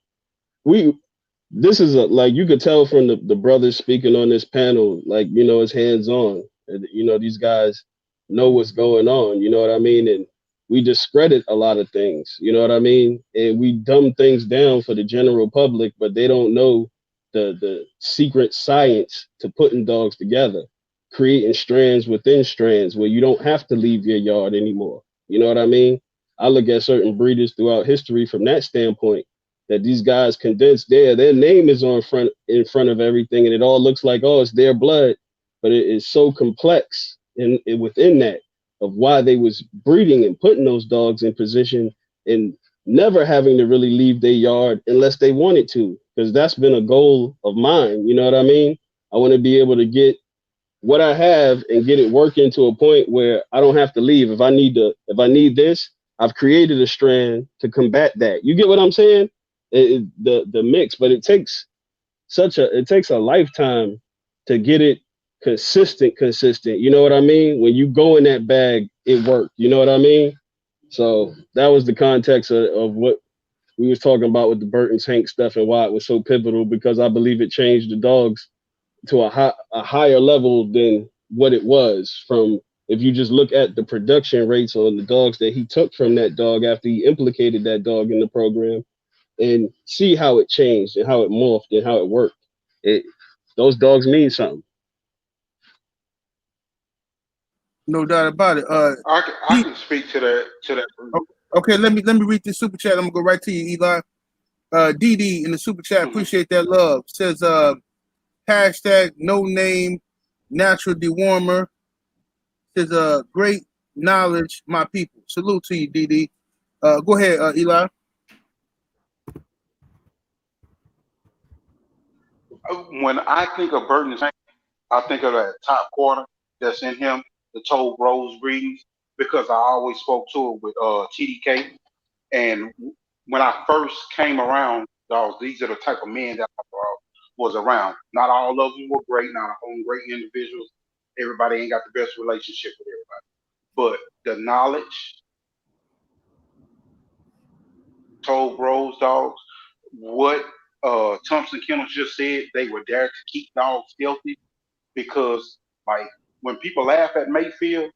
this is like, you could tell from the brothers speaking on this panel, like, it's hands-on. These guys know what's going on, you know what I mean? And we discredit a lot of things, you know what I mean? And we dumb things down for the general public, but they don't know the secret science to putting dogs together, creating strands within strands where you don't have to leave your yard anymore. You know what I mean? I look at certain breeders throughout history from that standpoint, that these guys condensed their name is in front of everything, and it all looks like, oh, it's their blood, but it is so complex within that of why they was breeding and putting those dogs in position and never having to really leave their yard unless they wanted to, because that's been a goal of mine. You know what I mean? I want to be able to get what I have and get it working to a point where I don't have to leave. If I need this, I've created a strand to combat that. You get what I'm saying? The mix, but it takes a lifetime to get it consistent. You know what I mean? When you go in that bag, it worked. You know what I mean? So that was the context of what we was talking about with the Burton's Hank stuff and why it was so pivotal, because I believe it changed the dogs to a higher level than what it was from, if you just look at the production rates on the dogs that he took from that dog after he implicated that dog in the program, and see how it changed and how it morphed and how it worked. Those dogs mean something. No doubt about it. I can speak to that. Okay, let me read this super chat. I'm gonna go right to you, Eli. DD in the super chat, appreciate that love. Says hashtag no name natural dewormer. Says great knowledge, my people. Salute to you, DD. Go ahead, Eli. When I think of Burton's Hank, I think of that top quarter that's in him, the Toll Rose breeds, because I always spoke to it with TDK. And when I first came around, dogs, these are the type of men that I was around. Not all of them were great, not all of them great individuals. Everybody ain't got the best relationship with everybody. But the knowledge, Toll Rose dogs, what Thompson Kennels just said, they were there to keep dogs healthy, because like when people laugh at Mayfield,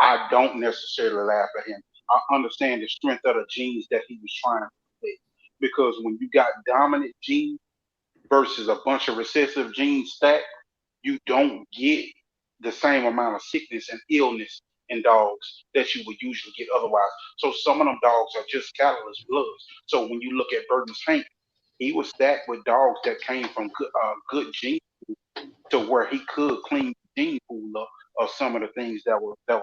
I don't necessarily laugh at him. I understand the strength of the genes that he was trying to play. Because when you got dominant genes versus a bunch of recessive genes stacked, you don't get the same amount of sickness and illness in dogs that you would usually get otherwise. So some of them dogs are just catalyst bloods. So when you look at Burton's Hank, he was stacked with dogs that came from good genes to where he could clean the gene pool up of some of the things that was that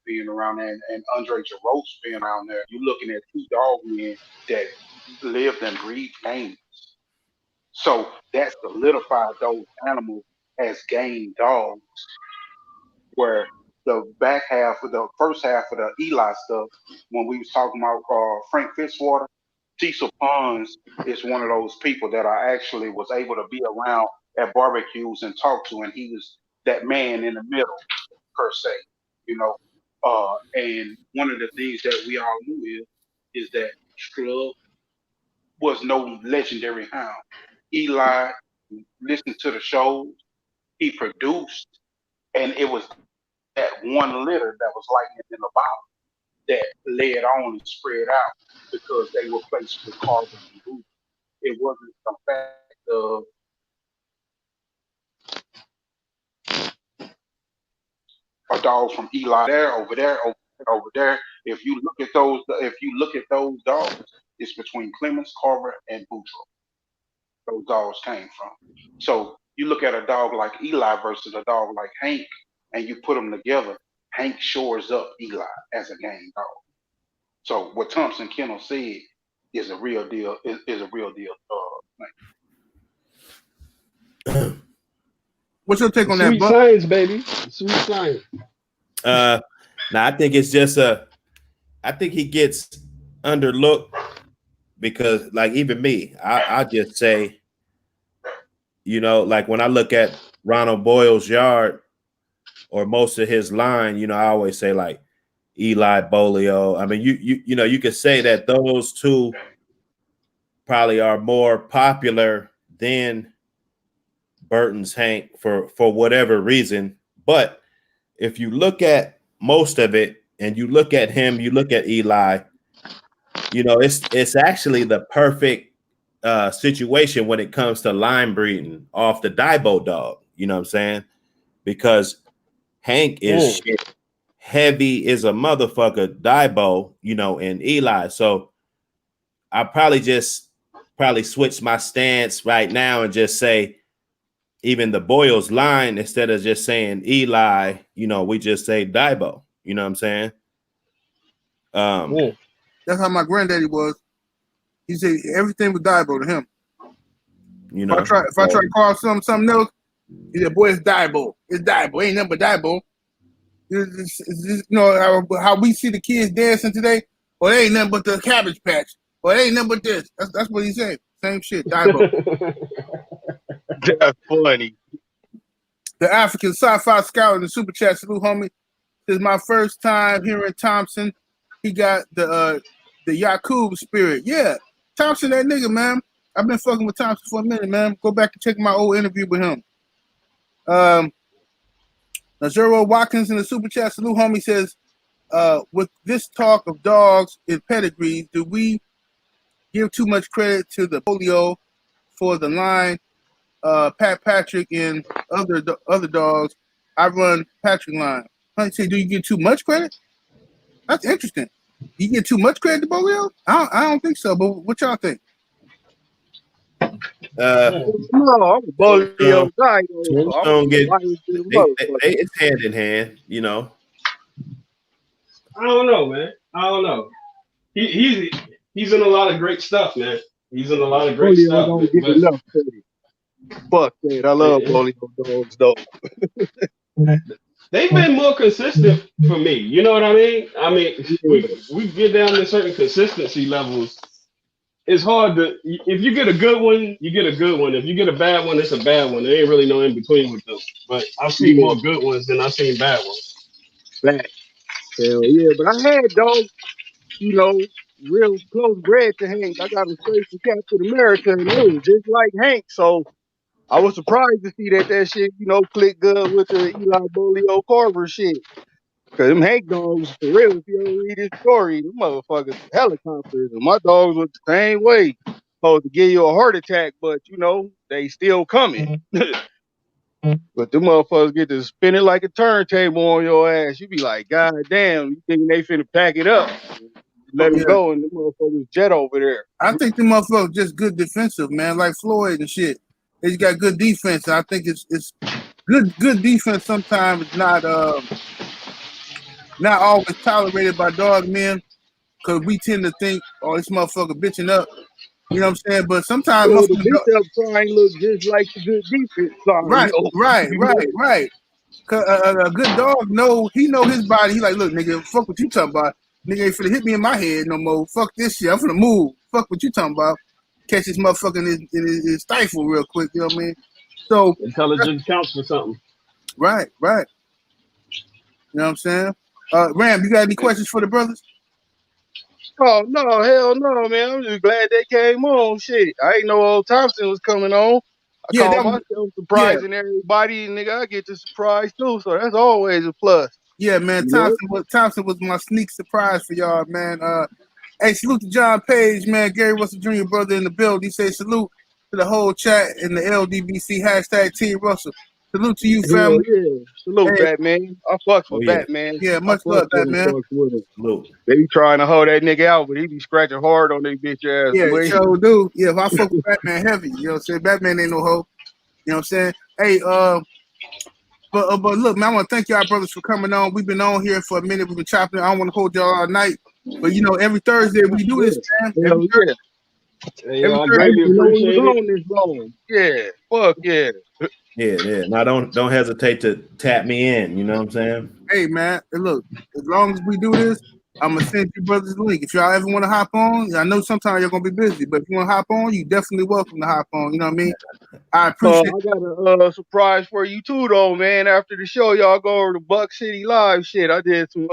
being around there, and Andre Jaros being around there. You're looking at two dog men that lived and breathed games. So that solidified those animals as game dogs, where the back half of the first half of the Eli stuff, when we was talking about Frank Fitzwater, Cecil Pons is one of those people that I actually was able to be around at barbecues and talk to, and he was that man in the middle, per se, you know. And one of the things that we all knew is that Scrub was no legendary hound. Eli listened to the shows, he produced, and it was that one litter that was lightning in the bottle that led on and spread out, because they were placed with carbon and glue. It wasn't the fact of a dog from Eli there, over there, over there. If you look at those dogs, it's between Clemens, Carver, and Boudreaux. Those dogs came from. So you look at a dog like Eli versus a dog like Hank, and you put them together. Hank shores up Eli as a game dog. So what Thompson Kennel said is a real deal. Is a real deal. What's your take on that, Sweet Buck? science, baby. Sweet science. Now I think it's just I think he gets underlooked because, like, even me, I just say, you know, like when I look at Ronald Boyle's yard or most of his line, you know, I always say like Eli Bolio. I mean, you know, you could say that those two probably are more popular than Burton's Hank for whatever reason. But if you look at most of it and you look at him, you look at Eli, you know, it's actually the perfect situation when it comes to line breeding off the Daibo dog. You know what I'm saying? Because Hank is heavy is a motherfucker, Daibo, you know, and Eli. So I probably switch my stance right now and just say even the Boyles line, instead of just saying Eli, you know, we just say Daibo. You know what I'm saying? That's how my granddaddy was. He said everything was Diabo to him. You know, if I try to call something else, he said, "Boy, it's Diabo. It's Diabo. Ain't nothing but Diabo." You know how we see the kids dancing today. Well, it ain't nothing but the Cabbage Patch. Well, it ain't nothing but this. That's what he said. Same shit. Diabo. That's funny. The African Sci-Fi Scout in the super chat. Salute, homie. This is my first time hearing Thompson. He got the Yakub spirit. Yeah, Thompson, that nigga, man. I've been fucking with Thompson for a minute, man. Go back and check my old interview with him. Nazero Watkins in the super chat. Salute, homie, says, with this talk of dogs in pedigrees, do we give too much credit to the polio for the line? Pat Patrick and other dogs. I run Patrick line. I say, do you get too much credit? That's interesting. You get too much credit to polio? I don't think so. But what y'all think? No, I'm a polio guy. Don't get it's hand in hand, you know. I don't know, man. I don't know. He's in a lot of great stuff, man. He's in a lot of great polio stuff. Don't get enough credit. Fuck that. I love polio dogs, though. They've been more consistent for me. You know what I mean? I mean, we get down to certain consistency levels. It's hard to, if you get a good one, you get a good one. If you get a bad one, it's a bad one. There ain't really no in between with them. But I've seen more good ones than I've seen bad ones. Back. Hell yeah. But I had dogs, you know, real close bred to Hank. I got them straight from Captain America, and they was just like Hank. So I was surprised to see that shit, you know, click good with the Eli Bolio Carver shit. Cause them Hank dogs, for real, if you ever read his story, them motherfuckers helicopters. And my dogs was the same way. Supposed to give you a heart attack, but you know, they still coming. But them motherfuckers get to spinning like a turntable on your ass. You be like, God damn, you thinking they finna pack it up. Let them go, and the motherfuckers jet over there. I think the motherfuckers just good defensive, man, like Floyd and shit. They just got good defense. I think it's good defense sometimes is not always tolerated by dog men, because we tend to think, oh, this motherfucker bitching up. You know what I'm saying? But sometimes the bitch up sign look just like the good defense sign. Right. Cause a good dog know his body. He like, look, nigga, fuck what you talking about. Nigga ain't finna hit me in my head no more. Fuck this shit. I'm finna move. Fuck what you talking about. Catch this motherfucker in his stifle real quick. You know what I mean? So intelligence counts for something. Right. You know what I'm saying? Ram, you got any questions for the brothers? Oh no, hell no, man. I'm just glad they came on. Shit, I ain't know old Thompson was coming on. I call myself surprising everybody, nigga. I get the surprise too, so that's always a plus. Yeah, man. Thompson was my sneak surprise for y'all, man. Hey, salute to John Page, man. Gary Russell Jr. brother in the build. He said salute to the whole chat in the LDBC hashtag Team Russell. Salute to you, family. Yeah. Salute, Batman. I fucks with Batman. Yeah, much love, Batman. They be trying to hold that nigga out, but he be scratching hard on their bitch ass. Yeah, sure do. Yeah, if I fuck with Batman heavy, you know what I'm saying? Batman ain't no hoe. You know what I'm saying? Hey, but look, man, I want to thank y'all brothers for coming on. We've been on here for a minute. We've been chopping. I don't want to hold y'all all night, but you know, every Thursday we do this, man. Every Thursday. I greatly appreciate it. Yeah, fuck yeah. Yeah. Now don't hesitate to tap me in. You know what I'm saying? Hey, man, look, as long as we do this, I'm gonna send you brothers the link. If y'all ever want to hop on, I know sometimes you're gonna be busy, but if you want to hop on, you definitely welcome to hop on. You know what I mean? I appreciate. I got a surprise for you too, though, man. After the show, y'all go over to Buck City Live shit. I did some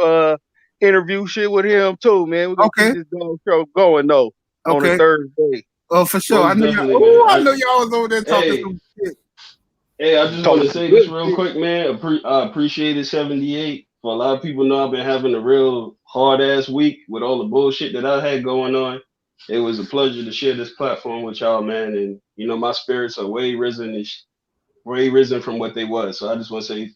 interview shit with him too, man. We're gonna keep this dog show going though on a Thursday. Oh, for sure. I know y'all was over there talking some shit. Hey, I just want to say this real quick, man. I appreciate it, 78. For a lot of people know I've been having a real hard-ass week with all the bullshit that I had going on. It was a pleasure to share this platform with y'all, man. And, you know, my spirits are way risen from what they was. So I just want to say,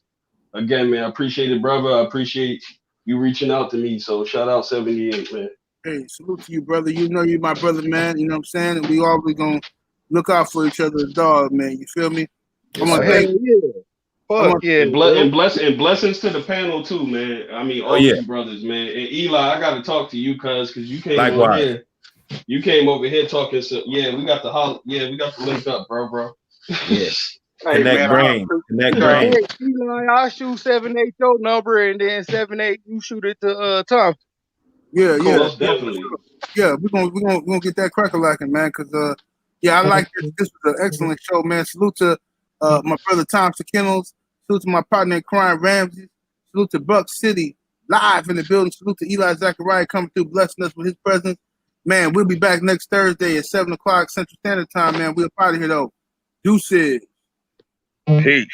again, man, I appreciate it, brother. I appreciate you reaching out to me. So shout out 78, man. Hey, salute to you, brother. You know you're my brother, man. You know what I'm saying? And we always going to look out for each other as dogs, man. You feel me? I'm gonna Fuck yeah, And, bro. blessings to the panel too, man. I mean, Oh all yeah, you brothers, man. And Eli, I got to talk to you, cuz you came on likewise. here. You came over here talking. So yeah, we got the we got to link up, bro. Yeah, Hey connect man, I brain, connect appreciate y'all. brain. Hey, Eli, I'll shoot 7-8 your number and then 7-8 you shoot it to Tom. Yeah, Cool, yeah, most yeah, for definitely. sure. Yeah, we're gonna get that cracker lacking, man. Cause yeah, I like this. This was an excellent show, man. Salute to my brother Thompson Kennels. Salute to my partner in crime, Ramsey. Salute to Buck City live in the building. Salute to Eli Zachariah coming through, blessing us with his presence. Man, we'll be back next Thursday at 7 o'clock Central Standard Time. Man, we're out of here though. Deuces. Peace.